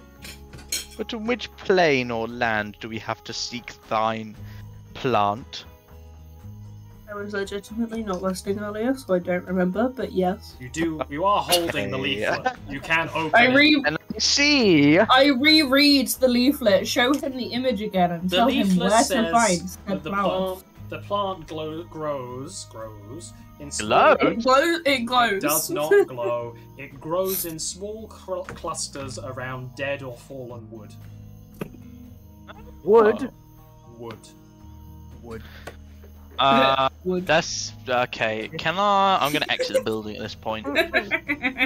But in which plane or land do we have to seek thine plant? I was legitimately not listening earlier, so I don't remember, but yes. You are holding the Okay. leaflet. You can open I it. And I see. reread the leaflet, show him the image again, and The tell him leaflet where to says find that said the flower. plant grows in small. Glow? It glows. It does not glow. It grows in small clusters around dead or fallen wood. Wood. Wood. Wood. That's okay. I'm gonna exit the building at this point.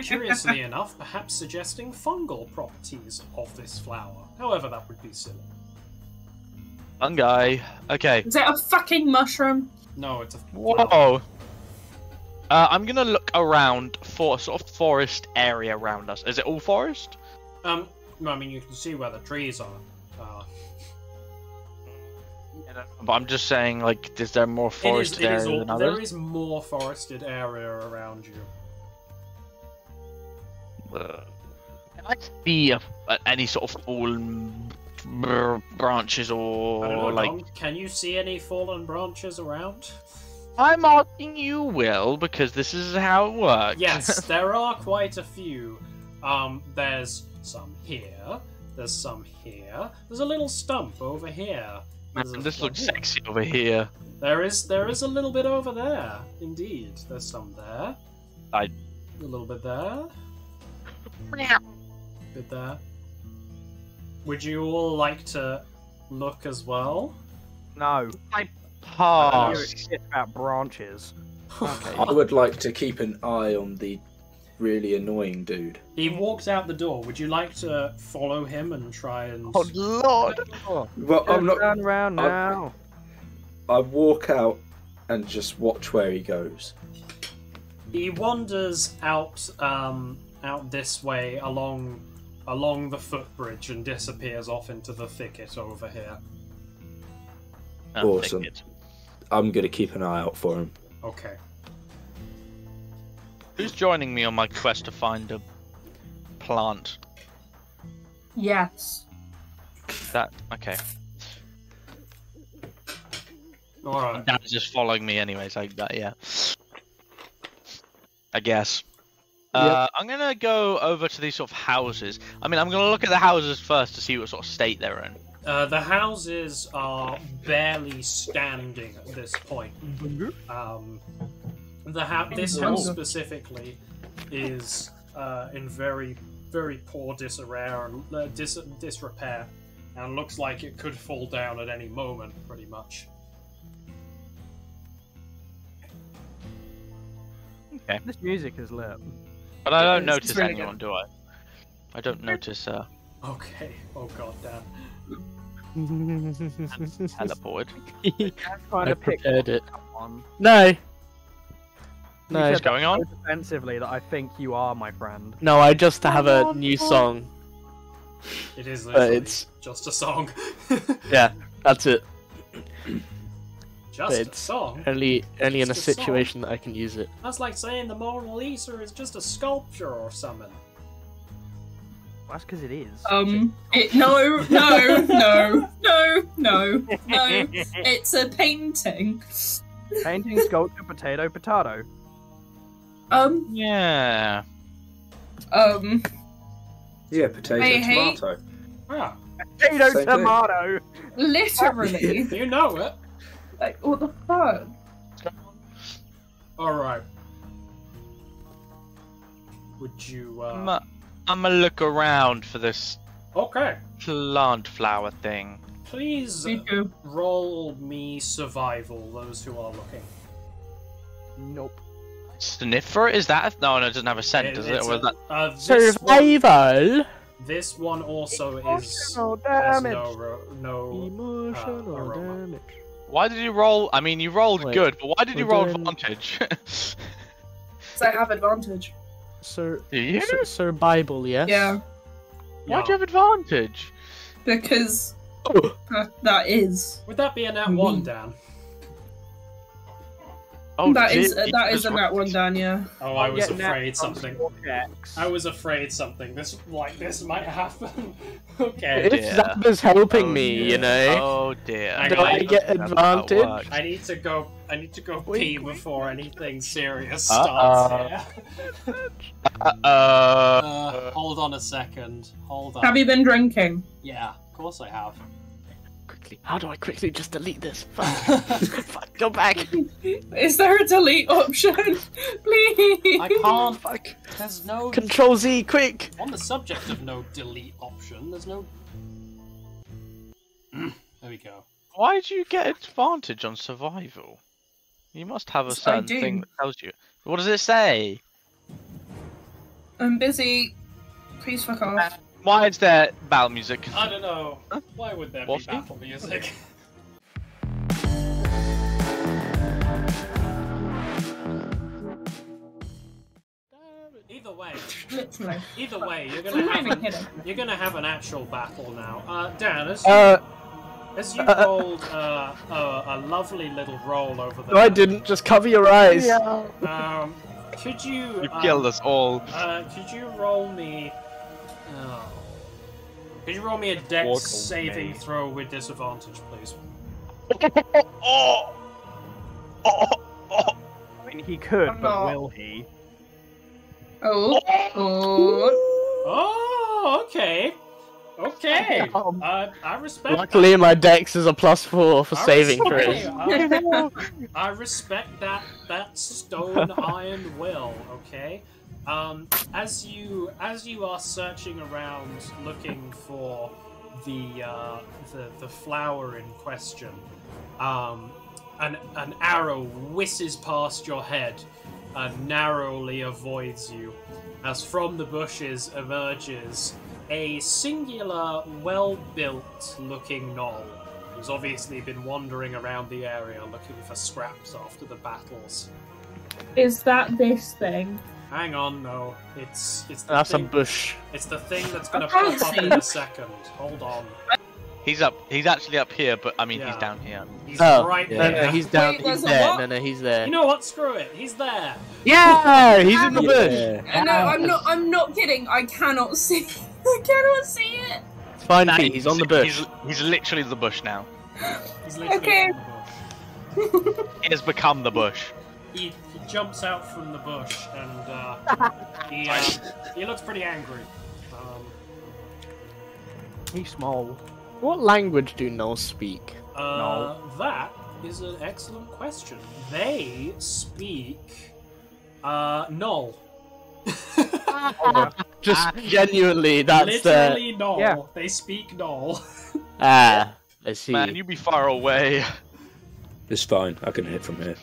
Curiously enough, perhaps suggesting fungal properties of this flower. However, that would be silly. Fungi. Okay. Is it a fucking mushroom? No, it's a Whoa. I'm gonna look around for sort of forest area around us. Is it all forest? I mean, you can see where the trees are. But I'm just saying, like, is there more forested area than there others? is more forested area around you. Can I see any sort of fallen branches I don't know, or like? Dom, can you see any fallen branches around? I'm asking you, Will, because this is how it works. Yes, there are quite a few. There's some here. There's some here. There's a little stump over here. Man, There's a this stump looks here. sexy over here. There is a little bit over there. Indeed, there's some there. I- A little bit there. Bit there. Would you all like to look as well? No. You're Pass. shit about branches. I would like to keep an eye on the really annoying dude. He walked out the door. Would you like to follow him and try and? Oh Lord! Oh, Well, I'm not. turn around I'm- now. I walk out and just watch where he goes. He wanders out, out this way along the footbridge and disappears off into the thicket over here. Awesome. I'm gonna keep an eye out for him. Okay. Who's joining me on my quest to find a plant? Yes. That okay. All right. Dad's just following me anyways. Yeah. I guess. I'm gonna go over to these sort of houses. I mean, I'm gonna look at the houses first to see what sort of state they're in. The houses are barely standing at this point. This house specifically is in very, very poor disrepair and looks like it could fall down at any moment, pretty much. Okay. This music is lit. But I don't It's notice really anyone, do I? I don't notice Okay. Oh god damn. teleported. Trying I to pick prepared it. one. No. No. What's going on? So defensively that I think you are my friend. No, I just have a new song. It is literally it's- just a song. Yeah, that's it. Just a it's- song? Only in a Just a song. situation that I can use it. That's like saying the Mona Lisa is just a sculpture or something. Well, that's because it is. No. It's a painting. Painting, sculpture, potato, potato. Yeah. Yeah, potato, I hate- tomato. Ah, Potato, Same thing. tomato. Literally. you know it. Like, what the fuck? Alright. Would you, I'm gonna look around for this Okay. plant flower thing. Please Me too. roll me survival, those who are looking. Nope. Sniffer? Is that? No, it doesn't have a scent, does it? It's Or is that... Survival. This one also is Emotional has damage. no Emotional aroma. damage. Why did you roll? I mean, you rolled Wait, good, but why did you well roll then- advantage? Because I have advantage. Sir, Do you? Sir Bible, yes. Yeah. Why'd you have advantage? Because Oh. that is. Would that be a nat 1, Dan? Oh, that dear, is it that is was a right. nat 1 Dan, yeah. Oh, I was Get nat afraid on something. score checks. I was afraid something. This might happen. Okay. dear. If Zappa's helping Oh, me, dear. you know. Oh dear. I Do got I it. get That's how that advantage? works. I need to go pee Wink, before anything serious Uh-oh. starts here. Hold on a second. Hold on. Have you been drinking? Yeah, of course I have. Quickly. How do I quickly just delete this? Fuck. Fuck. Go back. Is there a delete option? Please. I can't. There's no. Control Z, quick. On the subject of no delete option, there's no. There we go. Why do you get advantage on survival? You must have a I certain do. thing that tells you. What does it say? I'm busy. Please fuck off. Why is there battle music? I don't know. Why would there be What's battle music? Literally. Either way, you're I'm not gonna even have kidding. you're gonna have an actual battle now. Dan, as you rolled a lovely little roll over there. No, I didn't. Just cover your eyes. Could you? You've killed us all. Could you roll me? Oh. Could you roll me a dex Walk saving away. throw with disadvantage, please? Oh! Oh! mean, he could, I'm but not. will he? Oh. Oh. Oh, okay. Okay. I respect Luckily, that. my dex is a +4 for saving throws. I respect that stone iron will. Okay. As you are searching around looking for the flower in question, an arrow whizzes past your head and narrowly avoids you, as from the bushes emerges a singular, well-built looking gnoll who's obviously been wandering around the area looking for scraps after the battles. Is that this thing? Hang on, no. It's the That's a thing, bush. It's the thing that's gonna I can't pop up see. in a second. Hold on. He's actually up here, but I mean, he's Yeah. down here. He's Oh, right no, there. no, he's down. Wait, he's there's a there. what? No, he's there. You know what? Screw it. He's there. Yeah, he's in the bush. Yeah. No, I'm not kidding. I cannot see. I cannot see it. It's fine, Pete. He's on the bush. He's literally the bush now. He's literally Okay. in the bush. He has become the bush. He jumps out from the bush and he looks pretty angry. He's small. What language do gnolls speak? That is an excellent question. They speak Null. Just genuinely, that's the. Literally Null. Yeah. They speak Null. I see. Man, you be far away. It's fine. I can hit from here.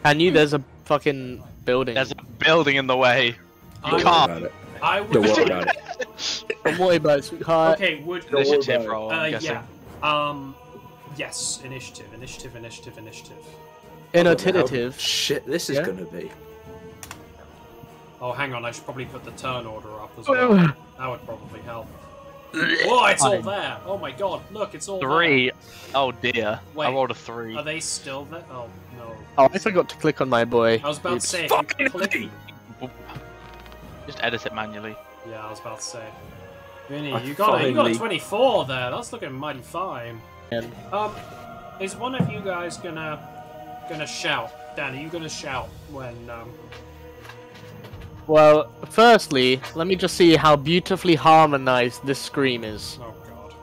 Can you? There's a fucking building. There's a building in the way. You I- Don't worry can't. about it. I would. Don't worry about it. Don't worry about it, sweetheart. Okay, would Initiative roll, I'm guessing. yeah. Yes, initiative. Innotative. Shit, this is Yeah? gonna be. Oh, hang on, I should probably put the turn order up as well. That would probably help. Oh, it's all there! Oh my god, look, it's all 3. Oh dear. Wait. I rolled a 3. there. Are they still there? Oh, no. Oh, I forgot to click on my boy. I was about to Oops. say, if Fucking you click... hate. Just edit it manually. Yeah, I was about to say. Vinny, I you got a finally- 24 there. That's looking mighty fine. And- Is one of you guys gonna shout? Dan, are you gonna shout when Well, firstly, let me just see how beautifully harmonized this scream is. Oh god.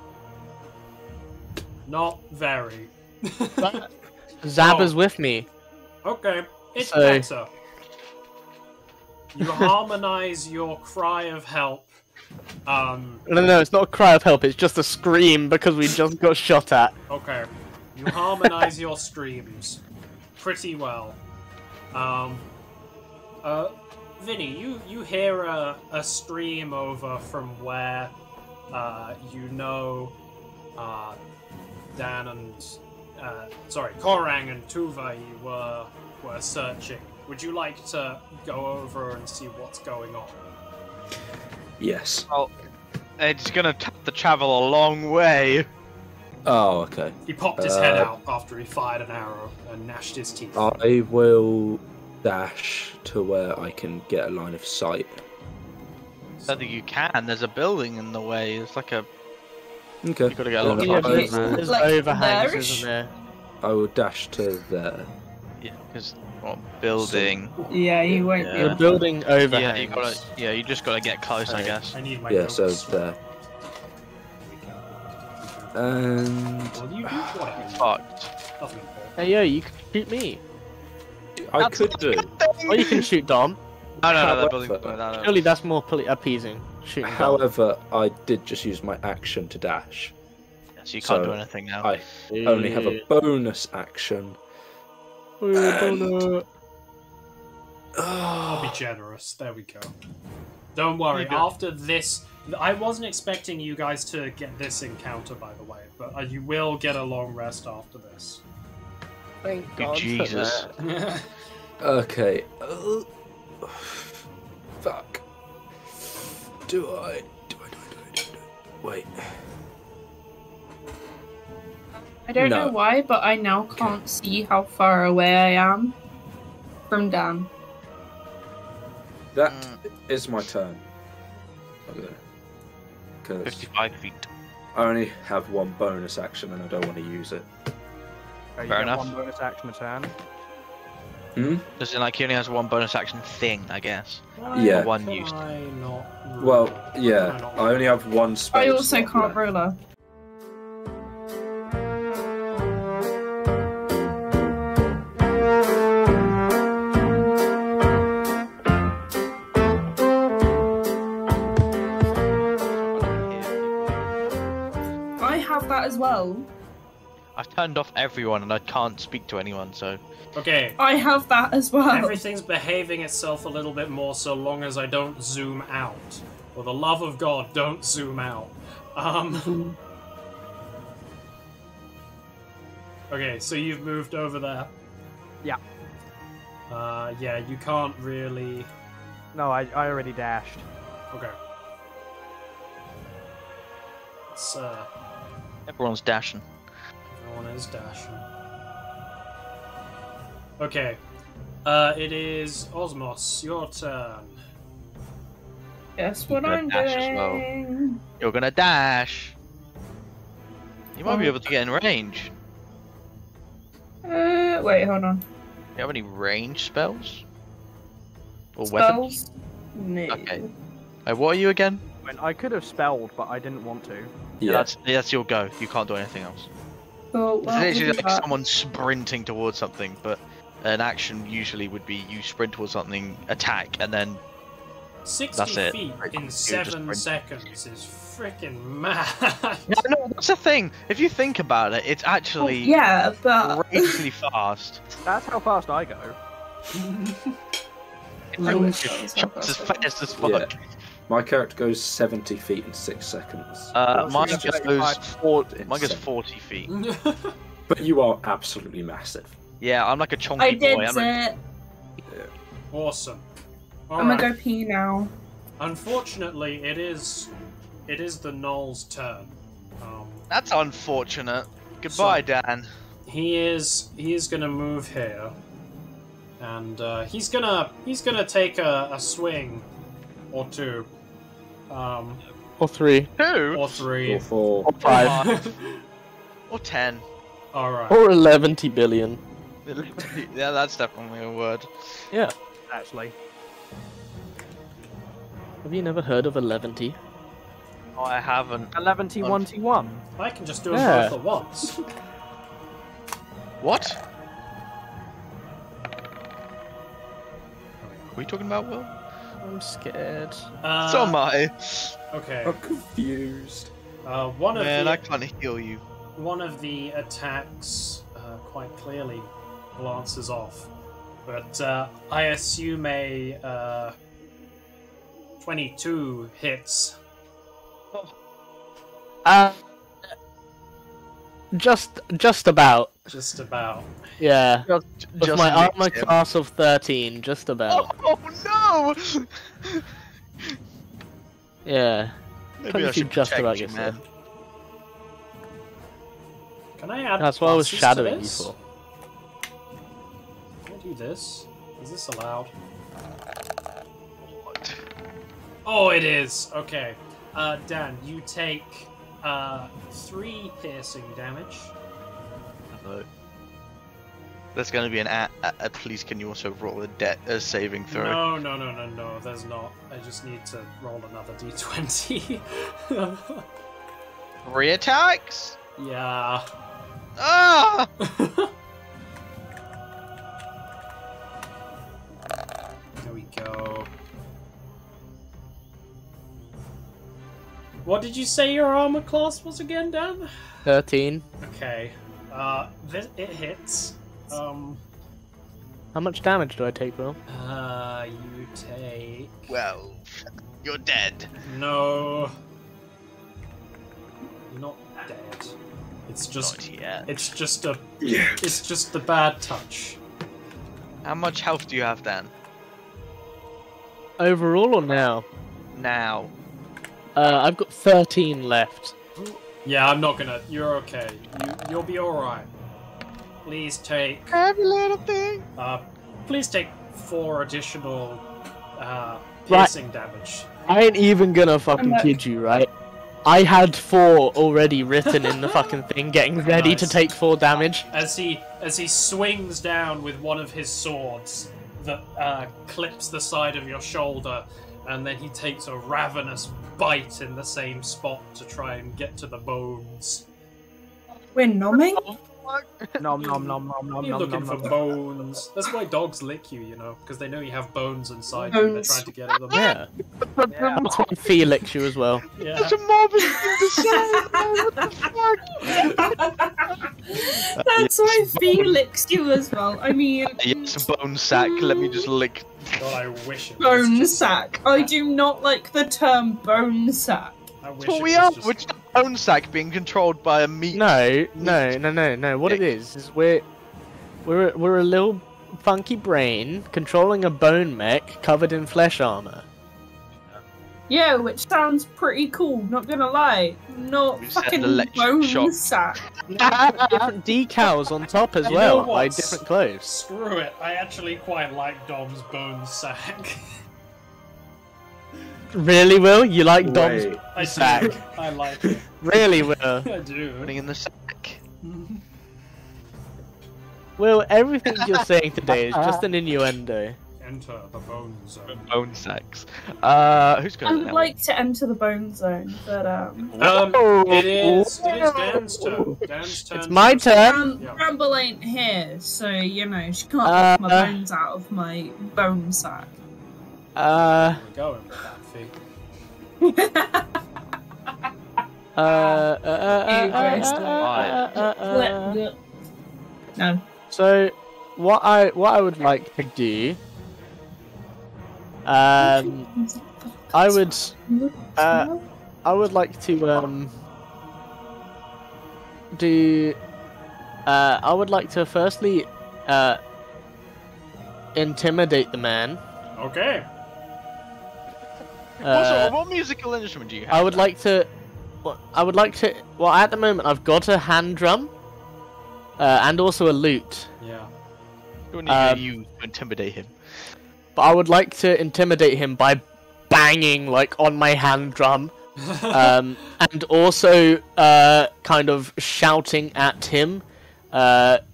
Not very. Zab Oh. is with me. Okay, it's So- better. You harmonize your cry of help. No, it's not a cry of help, it's just a scream because we just got shot at. Okay. You harmonize your streams pretty well. Vinny, you hear a stream over from where you know Dan and Korang and Tuva were searching. Would you like to go over and see what's going on? Yes. Well, it's gonna have to travel a long way. Oh, okay. He popped his head out after he fired an arrow and gnashed his teeth. I will dash to where I can get a line of sight. I don't think you can. There's a building in the way. It's like a. Okay. You gotta get a lot Then Yeah, closer. I there's, will- there's Like overhangs, there-ish? isn't there? I will dash to there. Yeah, because building. Yeah, you won't be Yeah. The able to. building overhangs. Yeah, you gotta. Yeah, you just gotta get close, I guess. I need my Yeah, notes. so there. And Well, you do whatever. Fucked. Nothing important. Hey, yo, you can shoot me. I could do. Or you can shoot Dom. No, that However- building. No. Surely that's more appeasing. Shooting Dom. However, I did just use my action to dash. So you can't so do anything now. I only have a bonus action. And- I'll be generous. There we go. Don't worry. You go. After this, I wasn't expecting you guys to get this encounter, by the way, but you will get a long rest after this. Thank Good God for Jesus. that. Okay. Fuck. Do I? Wait. I don't No. know why, but I now can't see how far away I am from Dan. That is my turn. Okay. Because 55 feet. I only have one bonus action and I don't want to use it. You Fair get enough. one bonus action a turn. As in, like, he only has one bonus action thing, I guess. Yeah. Or one Can use. I not roll? Well, Can yeah. not I only have one spell. I also slot can't left. roller. I have that as well. I've turned off everyone and I can't speak to anyone, so... Okay. I have that as well. Everything's behaving itself a little bit more so long as I don't zoom out. For the love of God, don't zoom out. Okay, so you've moved over there. Yeah. Yeah, you can't really... No, I already dashed. Okay. It's, Everyone's dashing. everyone is dashing. Okay. It is Osmos, your turn. Guess what You're I'm gonna dash as well. doing. You're gonna dash! You might be able to get in range. Wait, hold on. Do you have any range spells? Or weapons? Spells? No. Okay. What are you again? I could have spelled, but I didn't want to. Yeah. That's your go. You can't do anything else. Cool, It's well, literally we'll do like that. someone sprinting towards something, but an action usually would be you sprint towards something, attack, and then 60 That's it. feet Like, in you're 7 just seconds is freaking mad. no, that's the thing. If you think about it, it's actually Yeah, but crazy fast. That's how fast I go. I wish I was that It's as fast. fast as fuck. Yeah. My character goes 70 feet in 6 seconds. Mine That's goes like 40. Mine goes 40 feet. But you are absolutely massive. Yeah, I'm like a chonky I did boy. I'm like, it. Awesome. I'm gonna Alright. go pee now. Unfortunately, it is the Knoll's turn. that's unfortunate. Goodbye, Dan. He is gonna move here, and he's gonna take a swing or two, Or 3. 2 or 3. Or 4. Or 5. or 10. All right. Or 11 billion. Yeah, that's definitely a word. Yeah. Actually, Have you never heard of 11? Oh, I haven't. 11 T1 T1. I can just do them Yeah. both at once. What? Are we talking about Will? I'm scared. So am I. Okay. I'm confused. One of Man, the I can't heal you. one of the attacks quite clearly glances off, but I assume a 22 hits. Just about. Just about. Yeah. With Just my mix armor him. class of 13, just about. Oh no! Yeah. Maybe Can't I you should just protect about you, yourself. man. Can I add? That's what I was pluses to shadowing you this? for. Can I do this? Is this allowed? What? Oh, it is. Okay. Dan, you take 3 piercing damage. Hello. There's going to be an please can you also roll a saving throw? No. There's not. I just need to roll another d20. 3 attacks? Yeah. Ah! There we go. What did you say your armor class was again, Dan? 13. Okay. It hits. How much damage do I take, Will? You take... Well, you're dead. No. You're not dead. It's just... Not yet. It's just a... Yeah. It's just the bad touch. How much health do you have, Dan? Overall or now? Now. I've got 13 left. Yeah, I'm not gonna... You're okay. You'll be alright. Please take... Every little thing. Please take 4 additional piercing damage. I ain't even gonna fucking back. kid you, right? I had 4 already written in the fucking thing, getting ready to Nice. take 4 damage. As he swings down with one of his swords that clips the side of your shoulder, and then he takes a ravenous bite in the same spot to try and get to the bones. We're nomming? Nom nom nom nom nom You're nom looking nom for nom. bones. That's why dogs lick you, you know, because they know you have bones inside you. They're Bones. trying to get at them. Yeah. Yeah. That's why Felix you as well. Yeah. That's a morbid thing to say. What the fuck? That's why Felix you as well. I mean, Yes, bone sack. Let me just lick. God, I wish it was bone just- sack. I do not like the term bone sack. I wish That's what it we was are. just- We're just a bone sack being controlled by a meat. No. What it is we're a little funky brain controlling a bone mech covered in flesh armor. Yeah, which sounds pretty cool, not gonna lie. Not We said fucking electric bone shock. sack. Different decals on top as You know well by what? different clothes. Screw it. I actually quite like Dom's bone sack. Really, Will? You like Dom's Wait. I sack? do. I like it. Really, Will? I do. Putting in the sack. Will, everything you're saying today is just an innuendo. Enter the bone zone. Bone sacks. Who's I going would like to enter the bone zone, but It is Dan's turn. Dan's turn. It's my turn. Yeah. Bramble ain't here, so you know she can't knock my bones out of my bone sack. We're going with that fee. No. So, what I would like to do, I would like to I would like to firstly intimidate the man. Okay. what musical instrument do you have? I would like to. Well, at the moment, I've got a hand drum, and also a lute. Yeah. What do you use to intimidate him? But I would like to intimidate him by banging like on my hand drum, and also kind of shouting at him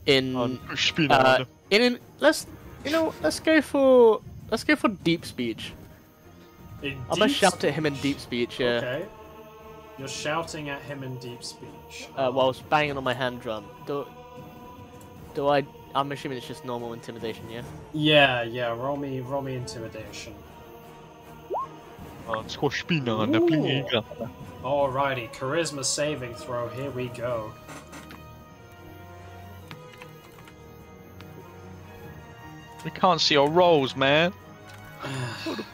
in let's go for deep speech. I'm gonna shout at him in deep speech. Yeah. Okay. You're shouting at him in deep speech. Whilst banging on my hand drum. Do I? I'm assuming it's just normal intimidation, yeah. Yeah. Roll me intimidation. Alrighty, charisma saving throw. Here we go. We can't see your rolls, man.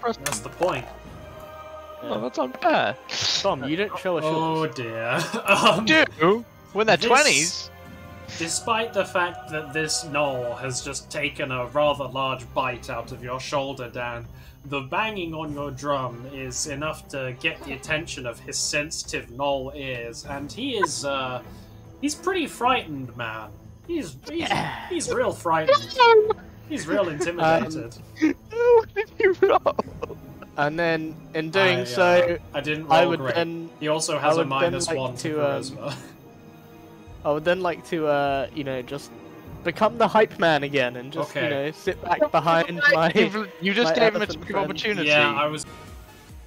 That's the point. Oh, that's unfair. Tom, you don't show a Oh shorts. dear. Do when they're This- 20s. Despite the fact that this gnoll has just taken a rather large bite out of your shoulder, Dan, the banging on your drum is enough to get the attention of his sensitive gnoll ears, and he's pretty frightened, man. He's real frightened. He's real intimidated. What did you roll? And then, in doing so, I didn't roll I would great. then He also has a would then -1 like to to, charisma. I would then like to, just become the hype man again and just, Okay. sit back behind my. You just my gave him a elephant big friend. opportunity. Yeah, I was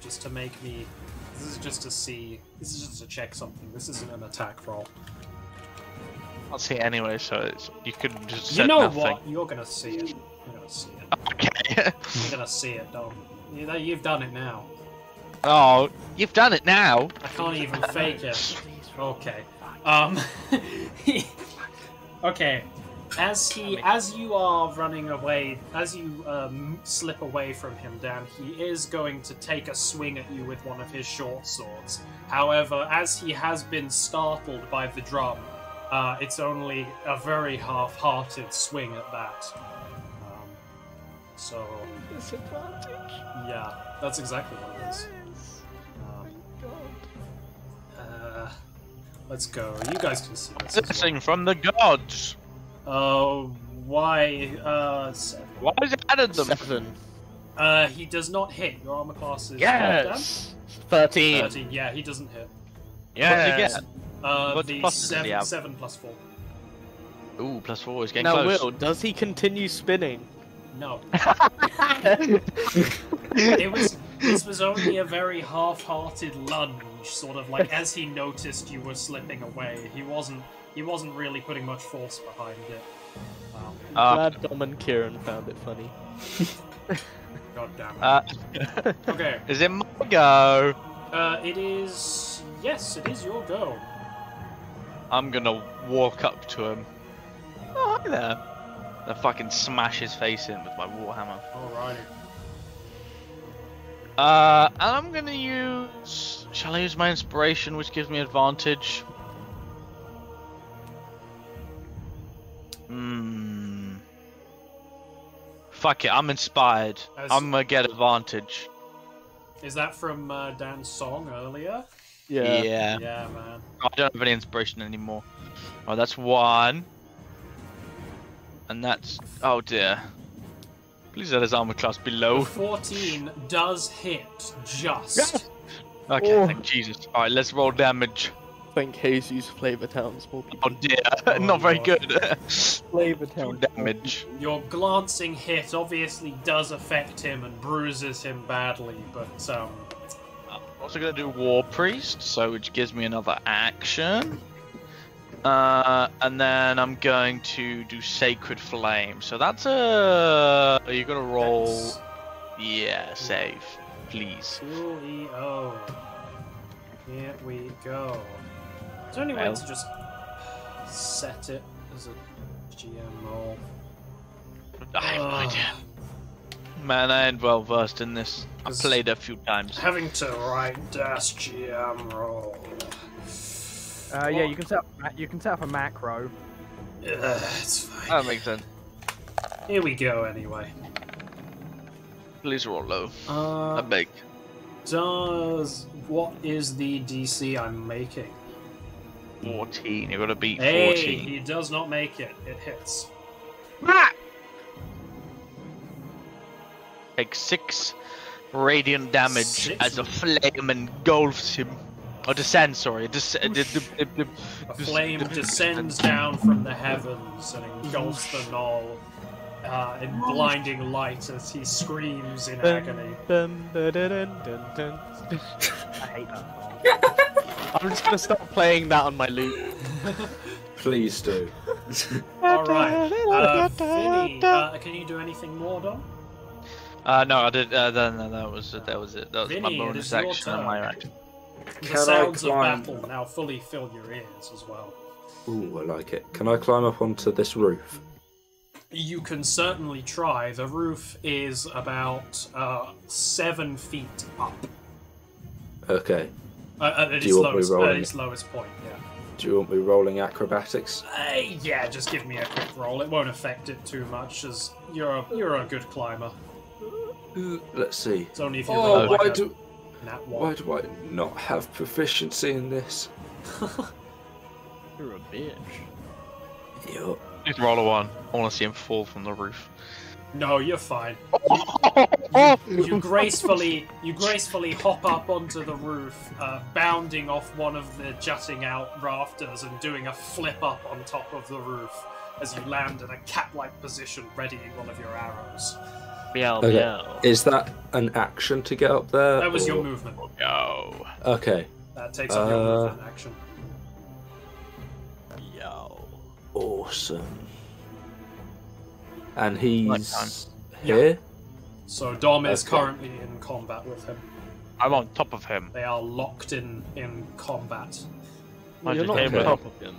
just to make me. This is just to see. This is just to check something. This isn't an attack roll. I'll see it anyway, so you could just You said know nothing. what? You're gonna see it. You're gonna see it. Okay. You're gonna see it, Dom. You've done it now. Oh, you've done it now. I can't even fake it. Okay. Okay. As you are running away, as you slip away from him, Dan, he is going to take a swing at you with one of his short swords. However, as he has been startled by the drum, it's only a very half-hearted swing at that. So, yeah, that's exactly what it is. Let's go. You guys can see this. Blessing from the gods. Why? Why has it added them? 7. He does not hit. Your armor class is Yes! 13. 13. Yeah, he doesn't hit. What does he get? What's The plus does he have? 7 plus 4. Ooh, +4 is getting Now, close. Will, does he continue spinning? No. This was only a very half-hearted lunge, sort of like as he noticed you were slipping away. He wasn't really putting much force behind it. Glad Dom and Kieran found it funny. God damn it. Okay. Is it my go? It is. Yes, it is your go. I'm gonna walk up to him. Oh, hi there. And fucking smash his face in with my warhammer. Alrighty. And I'm gonna use. Shall I use my inspiration, which gives me advantage? Fuck it, I'm inspired. I'm gonna get advantage. Is that from Dan's song earlier? Yeah. Yeah, man. I don't have any inspiration anymore. Oh, that's 1. And that's. Oh dear. Please let his armor class be low. The 14 does hit just. Okay, Oh. thank Jesus. Alright, let's roll damage. Thank Jesus, Flavor Town's more people. Oh dear, Oh, not very Lord. good. Flavor Roll damage. Your glancing hit obviously does affect him and bruises him badly, but I'm also gonna do War Priest, so which gives me another action. And then I'm going to do Sacred Flame. So that's a. You gotta roll. that's Yeah, save, please. 2EO. Here we go. Is there any way Well. to just set it as a GM roll? I have no idea. Man, I ain't well versed in this. I Cause- played a few times. Having to write dash GM roll. Yeah, you can set up a macro. It's fine. That makes sense. Here we go anyway. Please roll low. I beg. What is the DC I'm making? 14. You gotta beat Hey, 14. he does not make it. It hits. Take 6 radiant damage 6? as a flame engulfs him. Oh, descends, sorry. A flame descends down from the heavens and engulfs the knoll in blinding light as he screams in agony. Dun, dun, dun, dun, dun, dun. I hate that song. I'm just gonna stop playing that on my loop. Please do. Alright. Vinny, can you do anything more, Dom? No, I did. No, that was it. That was my Vinny, it bonus is your action and my turn. action. The Can I sounds of climb- battle now fully fill your ears as well. Ooh, I like it. Can I climb up onto this roof? You can certainly try. The roof is about 7 feet up. Okay. At Do its you want me rolling? lowest point, yeah. Do you want me rolling acrobatics? Yeah, just give me a quick roll. It won't affect it too much, as you're a good climber. Let's see. It's only if you Oh, roll like why a do nat why one. do I not have proficiency in this? You're a bitch. Yup. Please roll a 1. I want to see him fall from the roof. No, you're fine. You gracefully hop up onto the roof, bounding off one of the jutting out rafters and doing a flip up on top of the roof as you land in a cat-like position, readying one of your arrows. Meow, Okay. meow. Is that an action to get up there? That was your or- movement. Go. Okay. That takes up your movement action. Meow. Awesome. And he's Nighttime. here? So Dom is Okay. currently in combat with him. I'm on top of him. They are locked in combat. Well, I you're just not on came in. top of him.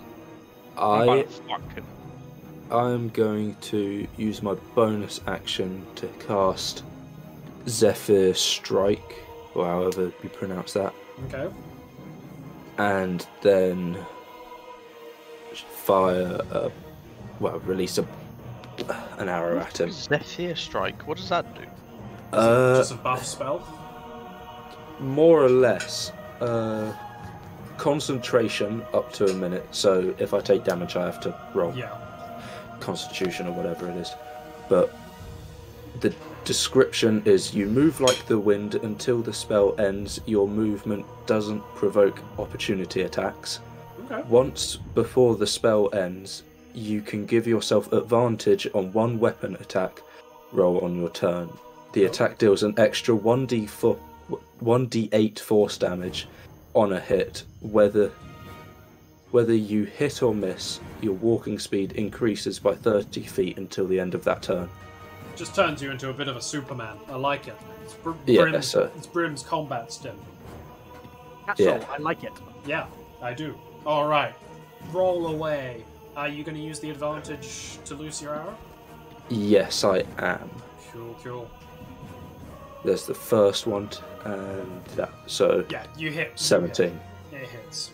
I'm I about to fuck him. I'm going to use my bonus action to cast Zephyr Strike, or however you pronounce that, Okay. and then fire release an arrow at him. Zephyr Strike. What does that do? Just a buff spell. More or less. Concentration up to a minute, so if I take damage I have to roll Yeah. Constitution or whatever it is. But The description is you move like the wind until the spell ends. Your movement doesn't provoke opportunity attacks. Okay. Once before the spell ends, you can give yourself advantage on one weapon attack roll on your turn. The attack deals an extra 1d8 force damage on a hit. Whether you hit or miss, your walking speed increases by 30 feet until the end of that turn. Just turns you into a bit of a Superman. I like it. It's it's Brim's combat stim. Castle, I like it. Yeah, I do. All right, roll away. Are you going to use the advantage to loose your arrow? Yes, I am. Cool. There's the first one, and that. So yeah, you hit 17. It hits.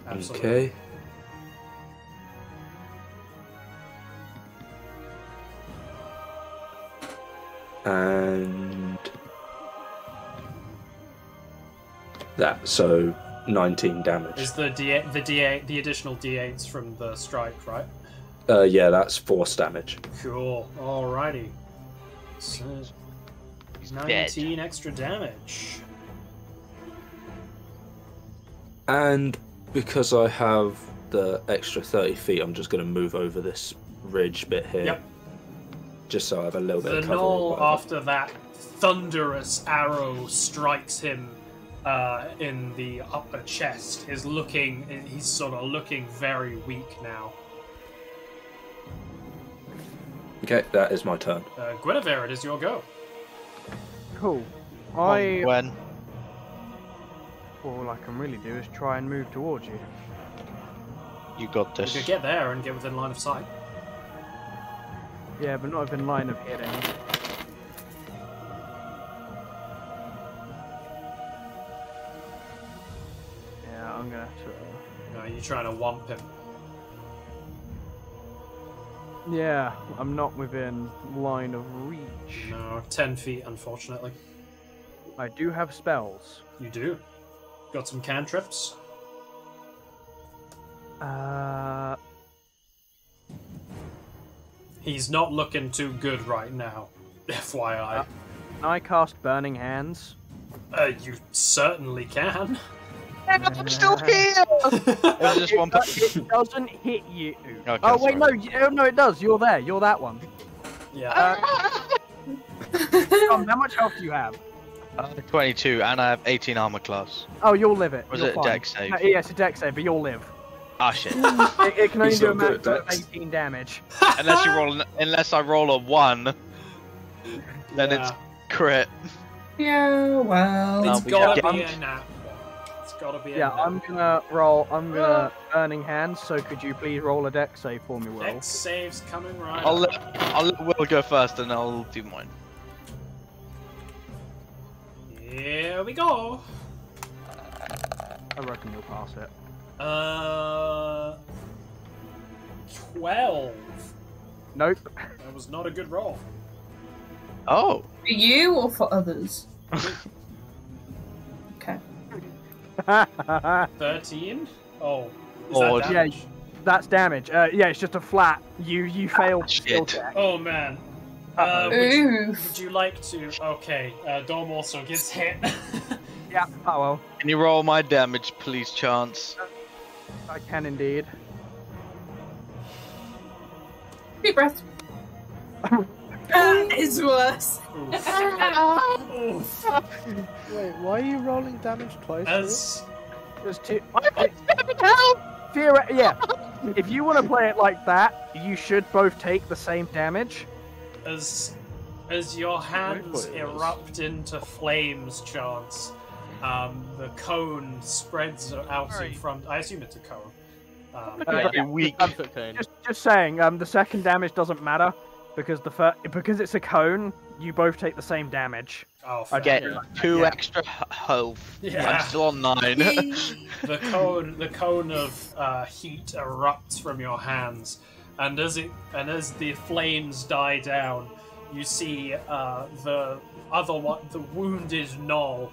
Absolutely. Okay. And that, so 19 damage. Is the D8 the additional D8s from the strike, right? Yeah, that's force damage. Cool. Alrighty. So, 19 extra damage. And because I have the extra 30 feet, I'm just going to move over this ridge bit here. Yep. Just so I have a little bit The of cover. gnoll, after that thunderous arrow strikes him in the upper chest, he's sort of looking very weak now. Okay, that is my turn. Guinevere, it is your go. Cool. When? All I can really do is try and move towards you. You got You this. could get there and get within line of sight. Yeah, but not within line of hitting. Yeah, I'm gonna have to... No, you're trying to whomp him. Yeah, I'm not within line of reach. No, 10 feet, unfortunately. I do have spells. You do. Got some cantrips? He's not looking too good right now, FYI. Can I cast Burning Hands? You certainly can. I'm still here! There's just one It doesn't hit you. Okay, Oh, wait, sorry. no, it does. You're there. You're that one. Yeah. How much health do you have? 22, and I have 18 armor class. Oh, you'll live it. Was You're it a fine. dex save? Yeah, it's a dex save, but you'll live. Ah, shit. It can only He's do a not good maximum at of dex. 18 damage. Unless I roll a 1, then it's crit. Yeah, well. It's we gotta got- be a nat one. It's gotta be a Yeah, nat I'm gonna Burning Hands, so could you please roll a dex save for me, Will? Dex saves coming right I'll up. let Will go first, and I'll do mine. Here we go. I reckon you'll pass it. 12. Nope. That was not a good roll. Oh. For you or for others? Okay. 13? Oh. Is Oh, that yeah, damage? That's damage. Yeah, it's just a flat. You failed shit. skill check. Oh man. Would you like to... Okay, Dom also gets hit. Yeah. Oh well. Can you roll my damage, please, Chance? I can indeed. Deep breath. It's worse. Oof. Wait, why are you rolling damage twice? There's two. Yeah. If you want to play it like that, you should both take the same damage. As your hands erupt into flames, Chance, the cone spreads out in front. I assume it's a cone. Very weak. Just saying. The second damage doesn't matter because because it's a cone. You both take the same damage. Oh, I get 2 extra health. Yeah. I'm still on 9. The cone of heat erupts from your hands, and as the flames die down, you see the wounded gnoll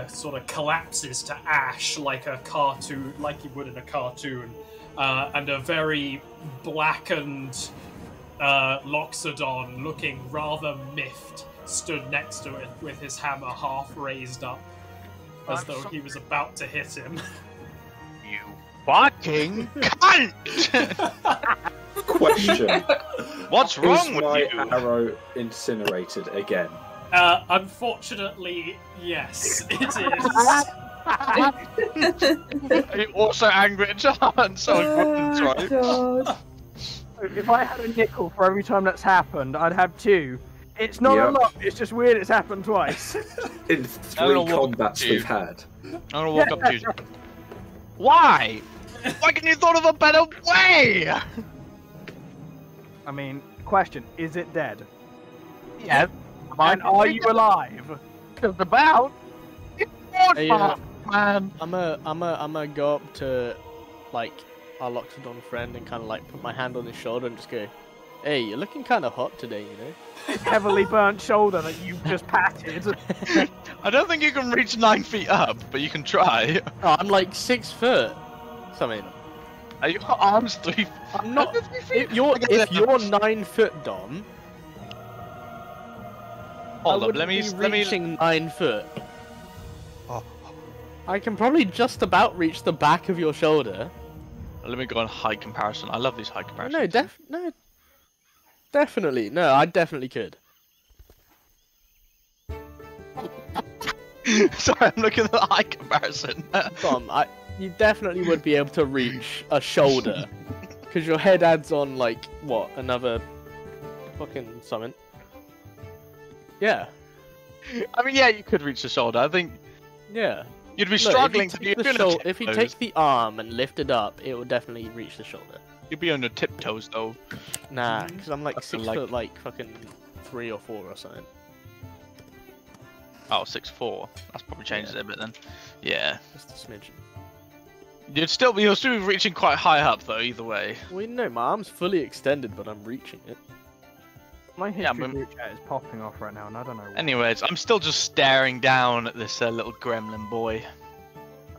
sort of collapses to ash like you would in a cartoon, and a very blackened Loxodon, looking rather miffed, stood next to it with his hammer half raised up, as though he was about to hit him. You fucking cunt! Question. What's wrong Is with my you? arrow incinerated again? Unfortunately, yes, it is. Are you also angry at John? So right? God. If I had a nickel for every time that's happened, I'd have 2. It's not a Yep. lot, it's just weird it's happened twice. In 3 gonna walk combats to you. we've had. I'm gonna walk up to you. Why? Why can you thought of a better way? I mean, question, is it dead? Yeah. And are you alive? Just about. Hey, Man. I'm gonna go up to, like, our Loxodon friend and kind of like put my hand on his shoulder and just go, "Hey, you're looking kind of hot today, you know." Heavily burnt shoulder that you just patted. I don't think you can reach 9 feet up, but you can try. Oh, I'm like 6 foot. Something. Are your arms 3 feet? I'm not. If you're 9 foot, Dom. Hold I up, let wouldn't me be reaching 9 foot. I can probably just about reach the back of your shoulder. let me go on height comparison. I love these height comparisons. No, definitely. No, I definitely could. Sorry, I'm looking at the height comparison. Dom, you definitely would be able to reach a shoulder. Because your head adds on, like, what, another fucking something. Yeah. I mean, yeah, you could reach the shoulder. I think Yeah. you'd be Look, struggling to be if you take the arm and lift it up, it will definitely reach the shoulder. You'd be on your tiptoes, though. Nah, because I'm like That's 6 like- foot, like, fucking 3 or 4 or something. Oh, 6'4". That's probably changed it a bit then. Yeah. Just a smidgen. You'll still be reaching quite high up, though, either way. Well, no, my arm's fully extended, but I'm reaching it. My Yeah, history I'm- group chat is popping off right now, and I don't know why. Anyways, I'm still just staring down at this little gremlin boy.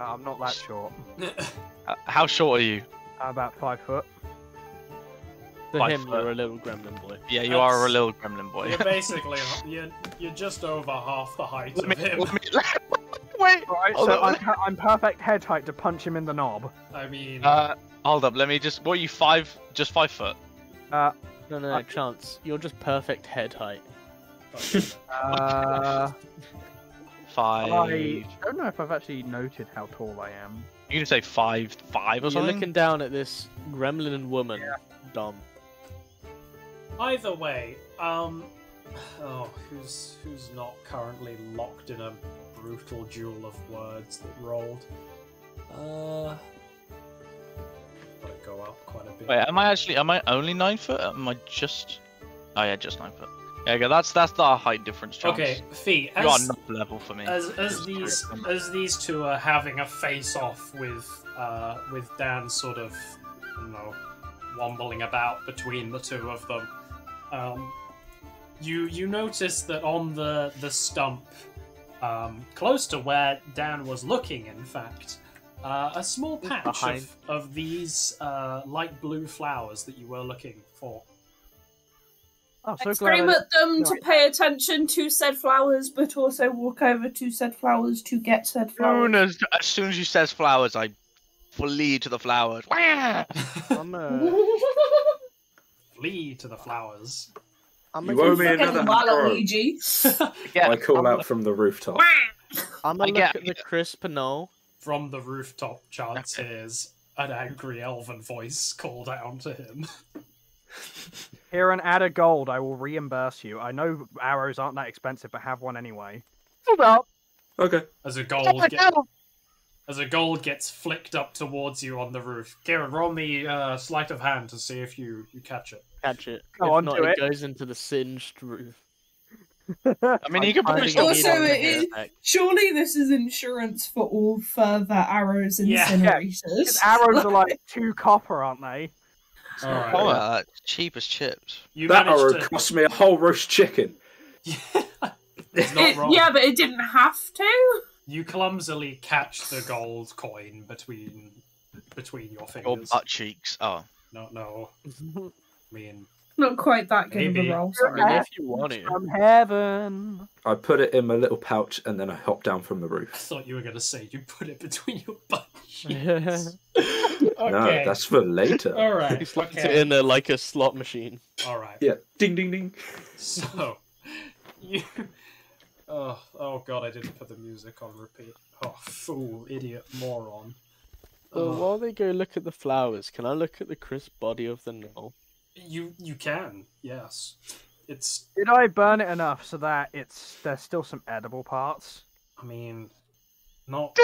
I'm not that short. How short are you? About 5 foot. To 5 him, foot. you're a little gremlin boy. Yeah, you That's- are a little gremlin boy. You're basically you're just over half the height of him. Wait. Right, Hold so up. I'm perfect head height to punch him in the knob. I mean, Hold up. Let me just. What are you? Just 5 foot. No, Chance. You're just perfect head height. I 5. don't know if I've actually noted how tall I am. You can say 5'5" or You're something. looking down at this gremlin woman, Dom. either way, who's not currently locked in a brutal duel of words that rolled? Gotta go up quite a bit. Wait, am I only 9 foot? Am I just? Oh yeah, just 9 foot. Yeah, okay, that's the height difference. Chance. Okay, Fee, You are as, not level for me. as these two are having a face-off with Dan sort of, wombling about between the two of them, you notice that on the stump, close to where Dan was looking, in fact, a small patch Behind. of these light blue flowers that you were looking for. Oh, I so scream glad. at them to pay attention to said flowers, but also walk over to said flowers to get said flowers. As soon as you says flowers, I flee to the flowers. Wah! I'm Flee to the flowers. You owe me Fucking another arrow. Waluigi. Yeah, I call out from the rooftop. gonna I look get- at the crisp no. From the rooftop, Chance hears an angry elven voice call down to him. Here and add a gold, I will reimburse you. I know arrows aren't that expensive, but have one anyway. Okay. As a gold gets flicked up towards you on the roof. Kieran, roll me sleight of hand to see if you catch it. Catch it. Go If on, not, do it it. goes into the singed roof. I mean, you could probably Finding still. a Also, needle in the it hair is- pack. Surely this is insurance for all further arrows Yeah. incinerators. Because arrows are like 2 copper, aren't they? Alright. Oh, cheap as chips. You That managed arrow to... cost me a whole roast chicken. It's not wrong. Yeah, but it didn't have to. You clumsily catch the gold coin between your Or fingers. butt cheeks. Oh. No. I mean, Not quite that good of Maybe. a roll, I mean, sorry. if you want to. From heaven. I put it in my little pouch and then I hop down from the I roof. thought you were going to say you put it between your butt cheeks. He Okay. No, that's for later. All right. slots it Okay. in there like a slot machine. All right. Yeah. Ding, ding, ding. So, you. Oh god! I didn't put the music on repeat. Oh, fool, idiot, moron. Well, while they go look at the flowers, can I look at the crisp body of the gnoll? You can, yes. It's. Did I burn it enough so that there's still some edible parts? I mean, not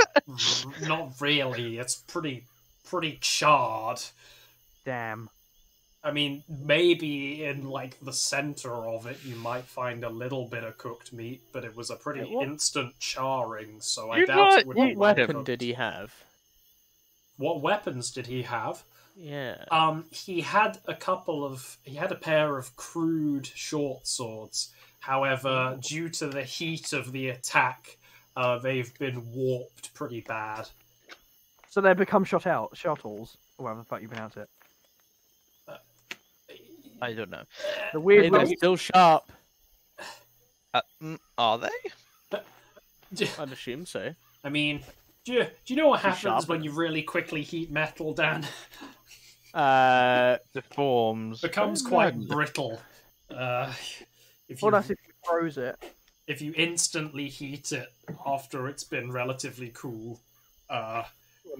really. It's pretty charred. Damn. I mean, maybe in like the center of it, you might find a little bit of cooked meat, but it was a pretty instant charring, so I doubt it would be What well weapon cooked. did he have? What weapons did he have? Yeah. He had a pair of crude short swords. However, due to the heat of the attack, they've been warped pretty bad. So they become shuttles, or whatever the fuck you pronounce it. I don't know. The weird They're little... still sharp. Are they? I'd assume so. I mean, do you know what Too happens sharp. when you really quickly heat metal, Dan? Deforms. Becomes quite brittle. If What you else if you froze it? if you instantly heat it after it's been relatively cool,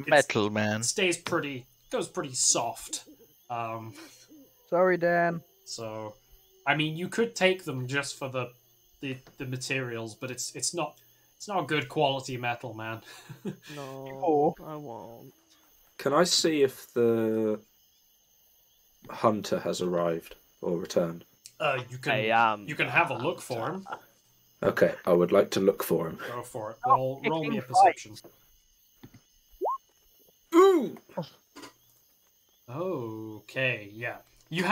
Metal, man. it goes pretty soft. Sorry, Dan. So, I mean, you could take them just for the materials, but it's not good quality metal, man. No, I won't. Can I see if the hunter has arrived or returned? You can have a look for him. Okay, I would like to look for him. Go for it. Roll me a perception. Ooh! Okay, yeah. You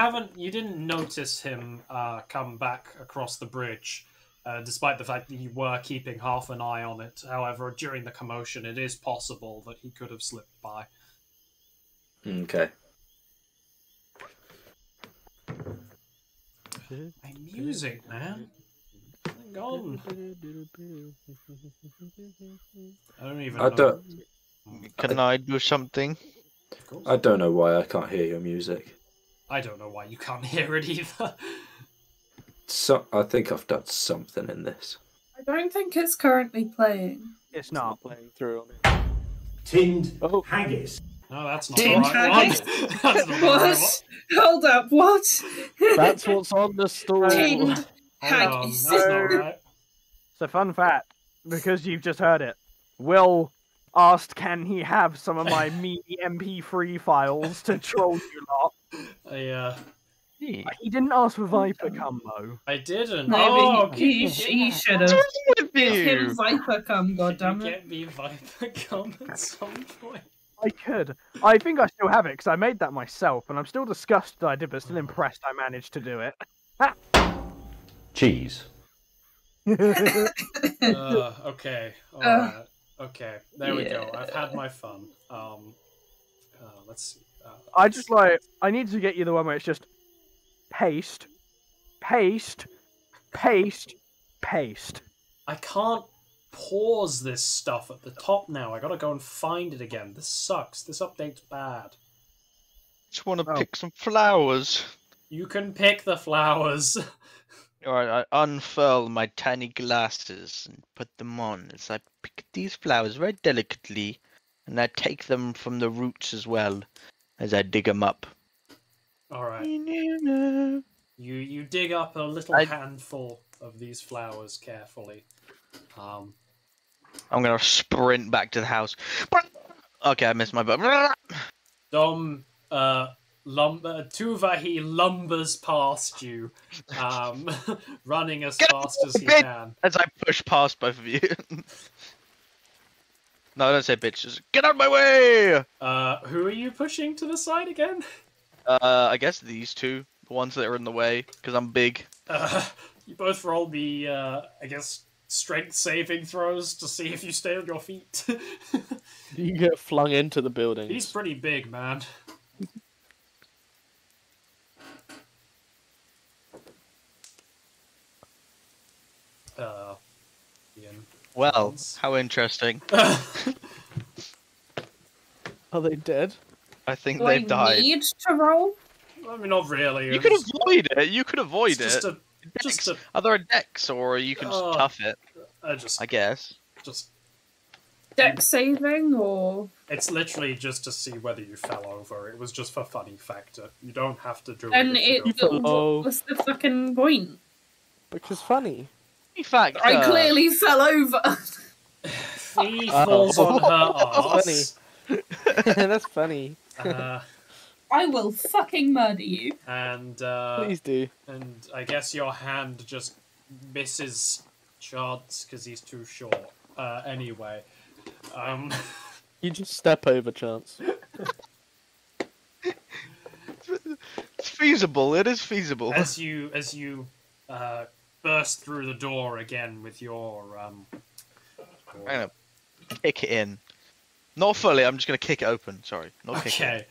didn't notice him come back across the bridge, despite the fact that you were keeping half an eye on it. However, during the commotion, it is possible that he could have slipped by. Okay. My music, man. Hang on. I don't even know. Can I do something? Of course. I don't know why I can't hear your music. I don't know why you can't hear it either. So I think I've done something in this. I don't think it's currently playing. It's not. Playing through on it. Tinned haggis. No, that's not Tin the right haggis? one. That's not the right What? Hold up, what? That's what's on the store. Tinned one. Hold on, haggis. that's not right. So fun fact, because you've just heard it, Will asked can he have some of my meaty MP3 files to troll you lot. He didn't ask for Viper combo. I didn't. Maybe Oh, he should have. With Him Viper come, Can you goddammit. get me Viper come at some point? I could. I think I still have it because I made that myself, and I'm still disgusted that I did, but still impressed I managed to do it. Cheese. Okay. Alright. Okay. There we go. I've had my fun. Let's see. I need to get you the one where it's just paste, paste, paste, paste. I can't pause this stuff at the top now. I gotta go and find it again. This sucks. This update's bad. Just want to pick some flowers. You can pick the flowers. Alright, I unfurl my tiny glasses and put them on as I pick these flowers very delicately, and I take them from the roots as well as I dig them up. Alright. You dig up a little handful of these flowers carefully. I'm gonna sprint back to the house. Okay, I missed my butt. Dom, Tuvahi lumbers past you, running as fast as he can. As I push past both of you. No, don't say bitch. Just get out of my way! Who are you pushing to the side again? I guess these two. The ones that are in the way, because I'm big. You both roll the, I guess, strength saving throws to see if you stay on your feet. You get flung into the building. He's pretty big, man. Ian. Well, how interesting. Are they dead? I think Do they've I died. need to roll? I mean, not really. You could avoid it. You could avoid it's it. just a, Are there decks, or you can just tough it? I guess. Just Dex saving, or it's literally just to see whether you fell over. It was just for funny factor. You don't have to do and it. If you don't what was the fucking point? Because funny. In fact, I clearly fell over. He falls on her That's ass. funny. That's funny. I will fucking murder you. And Please do. And I guess your hand just misses Chance because he's too short. Anyway, You just step over Chance. it's feasible. It is feasible. As you burst through the door again with your I'm gonna kick it in. Not fully. I'm just gonna kick it open. Sorry, not kick it. Okay,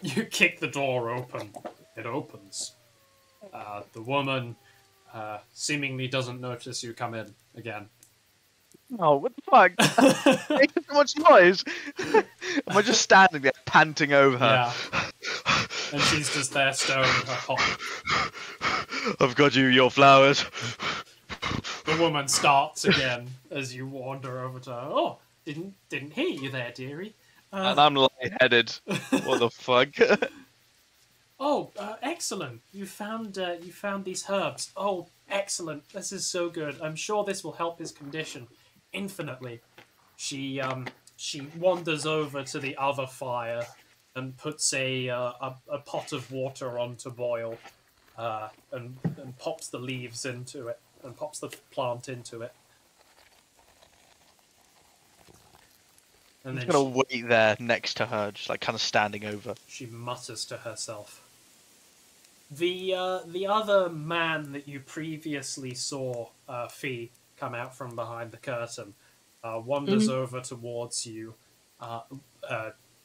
you kick the door open. It opens. The woman seemingly doesn't notice you come in again. Oh, what the fuck? Making so much noise. Am I just standing there panting over her? Yeah. And she's just there stirring her pot. I've got you your flowers. The woman starts again as you wander over to her. Oh, didn't hear you there, dearie. And I'm lightheaded. What the fuck? Oh, excellent! You found these herbs. Oh, excellent! This is so good. I'm sure this will help his condition infinitely. She wanders over to the other fire and puts a pot of water on to boil, and pops the leaves into it and pops the plant into it. And I'm then just gonna wait there next to her, just like kind of standing over. she mutters to herself. The other man that you previously saw, Fee, come out from behind the curtain, wanders over towards you,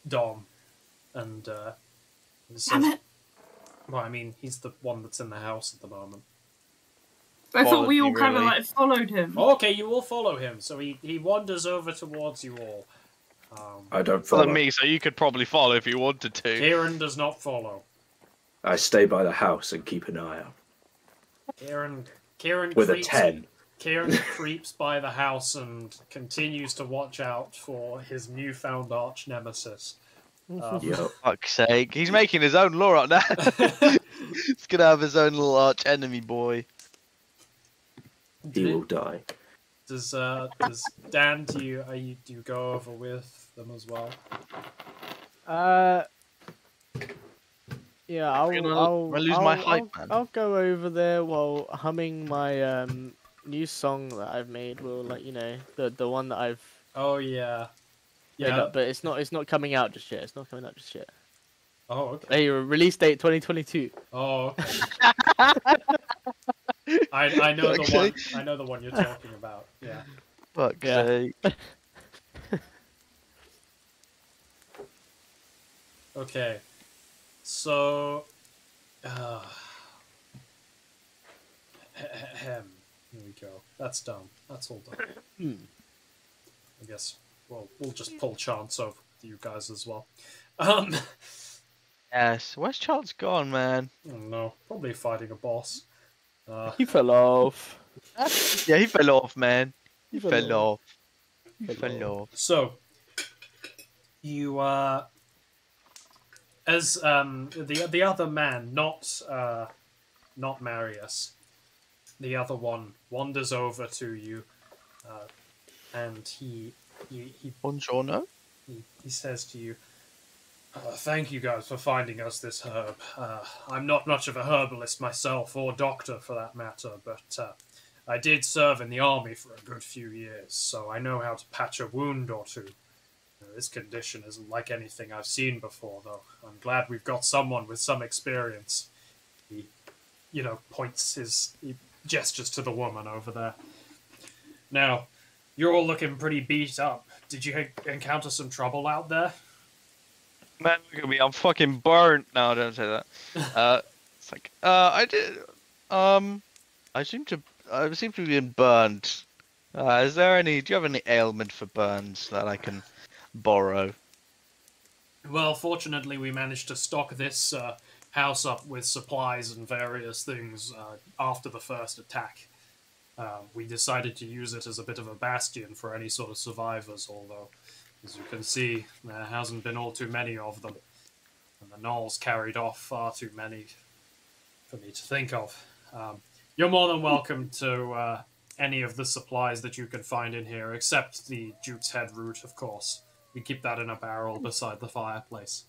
Dom, and says, Damn it! well, I mean, he's the one that's in the house at the moment. I thought we all Followed me, kind of really. like followed him. Okay, you all follow him, so he wanders over towards you all. I don't Follow follow. me, so you could probably follow if you wanted to. Kieran does not follow. I stay by the house and keep an eye out. Kieran With a creeps, 10. Kieran creeps by the house and continues to watch out for his newfound arch nemesis. Yo. Fuck's sake, he's making his own law up now. He's gonna have his own little arch enemy boy. He will die. Does Dan, do you go over with them as well? Yeah, I'll lose my hype, man. I'll go over there while humming my new song that I've made. Will let you know the one that I've Oh yeah, made yeah. up, but it's not coming out just yet. It's not coming out just yet. Oh okay. Hey, release date 2022. Oh okay. I know the Okay. one. I know the one you're talking about. Yeah. Fuck's Yeah. sake. Okay. So, here we go. That's done. That's all done. I guess. Well, we'll just pull Chance over you guys as well. Yes, where's Charles gone, man? I don't know. Probably fighting a boss. He fell off. Yeah, he fell off, man. He fell fell off. off. He fell off. So, you as the other man, not Marius, the other one wanders over to you, and he Buongiorno. he says to you, "Thank you guys for finding us this herb. I'm not much of a herbalist myself, or doctor for that matter, but I did serve in the army for a good few years, so I know how to patch a wound or two. This condition isn't like anything I've seen before, though. I'm glad we've got someone with some experience." He, he gestures to the woman over there. "Now, you're all looking pretty beat up. Did you encounter some trouble out there?" Man, look at me, I'm fucking burnt. No, don't say that. It's like, I did, I seem to I seem to be being burned. Is there any? Do you have any ailment for burns that I can borrow? Well, fortunately, we managed to stock this house up with supplies and various things after the first attack. We decided to use it as a bit of a bastion for any sort of survivors, although, as you can see, there hasn't been all too many of them. And the gnolls carried off far too many for me to think of. You're more than welcome to any of the supplies that you can find in here, except the Duke's Head root, of course. We keep that in a barrel beside the fireplace.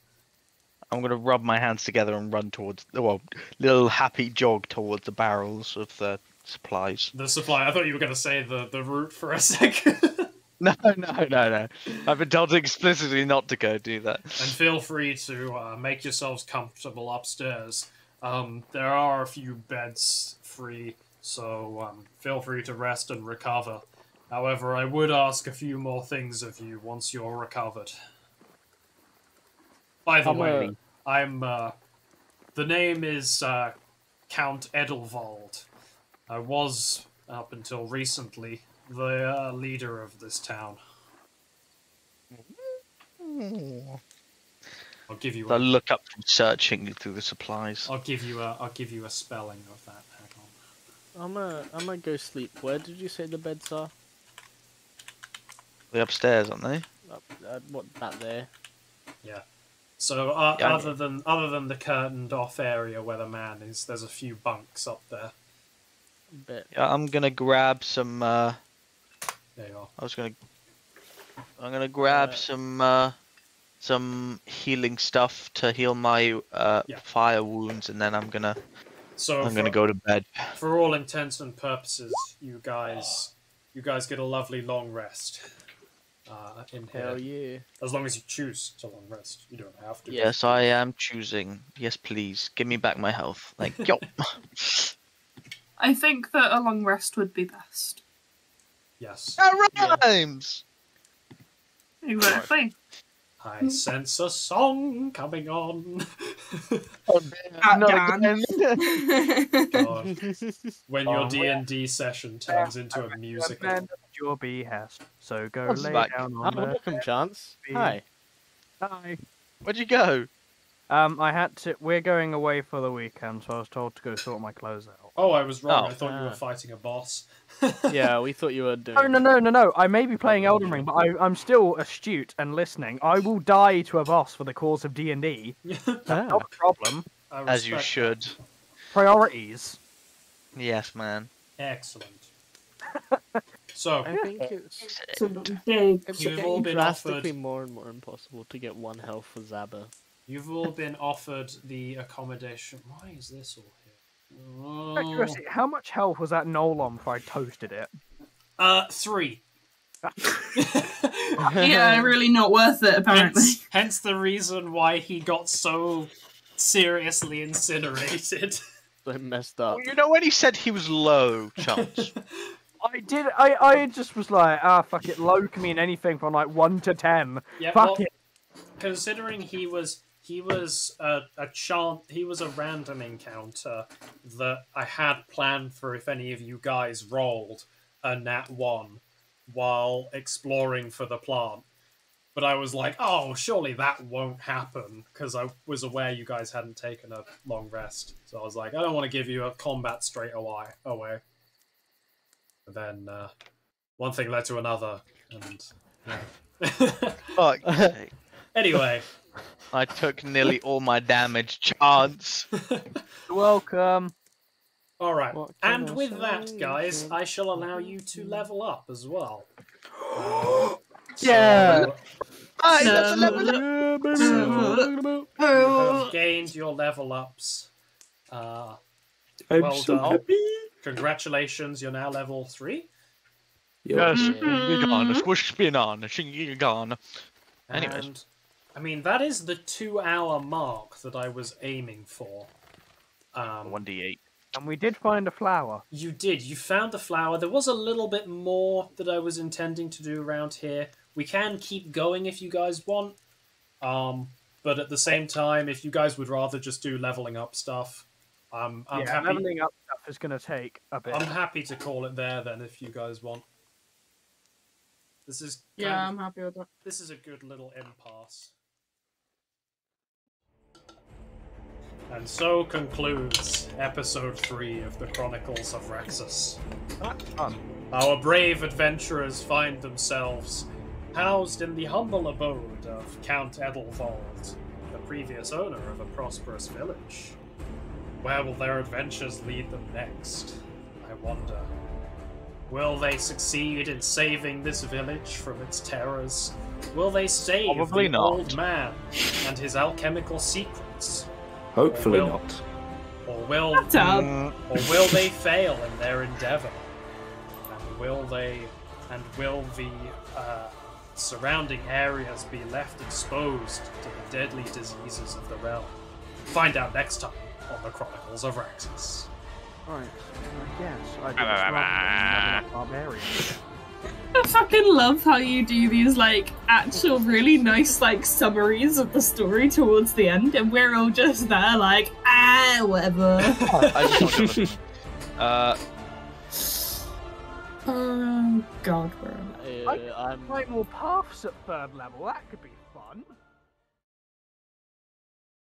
I'm gonna rub my hands together and run towards little happy jog towards the barrels of the supplies. The supply. I thought you were going to say the root for a second. No. I've been told explicitly not to go do that. And feel free to make yourselves comfortable upstairs. There are a few beds free, so feel free to rest and recover. However, I would ask a few more things of you once you're recovered. By the way, I'm... the name is Count Edelwald. I was, up until recently, the leader of this town. I'll give you. I look up from searching through the supplies. I'll give you a spelling of that. Hang on. I'm gonna go sleep. Where did you say the beds are? They're upstairs, aren't they? What, that there? Yeah. So other than the curtained off area where the man is, there's a few bunks up there. Yeah, I'm gonna grab some. There you are. I'm gonna grab some healing stuff to heal my fire wounds, and then I'm gonna go to bed. For all intents and purposes, you guys get a lovely long rest. In here. Hell yeah! As long as you choose to long rest, you don't have to. Yes, I am choosing. Yes, please give me back my health. Thank you. I think that a long rest would be best. Yes. That rhymes! Exactly. I sense a song coming on. God. When your D&D session turns into a musical. Your behest, so go lay down on the... Welcome, Chance. Hi. Hi. Where'd you go? We're going away for the weekend, so I was told to go sort my clothes out. Oh, I was wrong. I thought you were fighting a boss. Yeah, we thought you were doing... No. I may be playing Elden Ring, but I'm still astute and listening. I will die to a boss for the cause of D&D. That's not a problem. As you should. Priorities. Yes, man. Excellent. So, I think it's you've all been drastically offered more and more impossible to get 1 health for Zabba. You've all been offered the accommodation. Why is this all here? Oh. Curiosity, how much health was that gnoll on before I toasted it? 3. Yeah, really not worth it, apparently. Hence the reason why he got so seriously incinerated. So messed up. Well, you know when he said he was low, Chance? I just was like, fuck it, low can mean anything from like 1 to 10. Yeah, Fuck it. Considering he was a random encounter that I had planned for if any of you guys rolled a nat 1 while exploring for the plant. But I was like, oh, surely that won't happen, because I was aware you guys hadn't taken a long rest. So I was like, I don't want to give you a combat straight away. But then one thing led to another, and Fuck. Anyway. I took nearly all my damage, Chance. You're welcome. Alright, and with that, guys, I shall allow you to level up as well. Yeah! You have gained your level ups. Well done. Congratulations, you're now level 3. Yes, you're gone. Squish spin on. You're gone. Anyways. And, I mean, that is the 2-hour mark that I was aiming for. 1d8. And we did find a flower. You did. You found the flower. There was a little bit more that I was intending to do around here. We can keep going if you guys want. But at the same time, if you guys would rather just do leveling up stuff, I'm happy. Leveling up stuff is going to take a bit. I'm happy to call it there then, if you guys want. This is I'm happy with that. This is a good little impasse. And so concludes episode 3 of the Chronicles of Raxus. That's fun. Our brave adventurers find themselves housed in the humble abode of Count Edelwald, the previous owner of a prosperous village. Where will their adventures lead them next? I wonder. Will they succeed in saving this village from its terrors? Will they save Probably the not. old man and his alchemical secrets? Hopefully Or will- not. Or will up. they fail in their endeavor? And will the surrounding areas be left exposed to the deadly diseases of the realm? Find out next time on the Chronicles of Raxus. Right, I guess I did a barbarian. I fucking love how you do these like actual really nice like summaries of the story towards the end, and we're all just there like whatever. I just want Oh god, where am I? I'm Find more paths at 3rd level. That could be fun.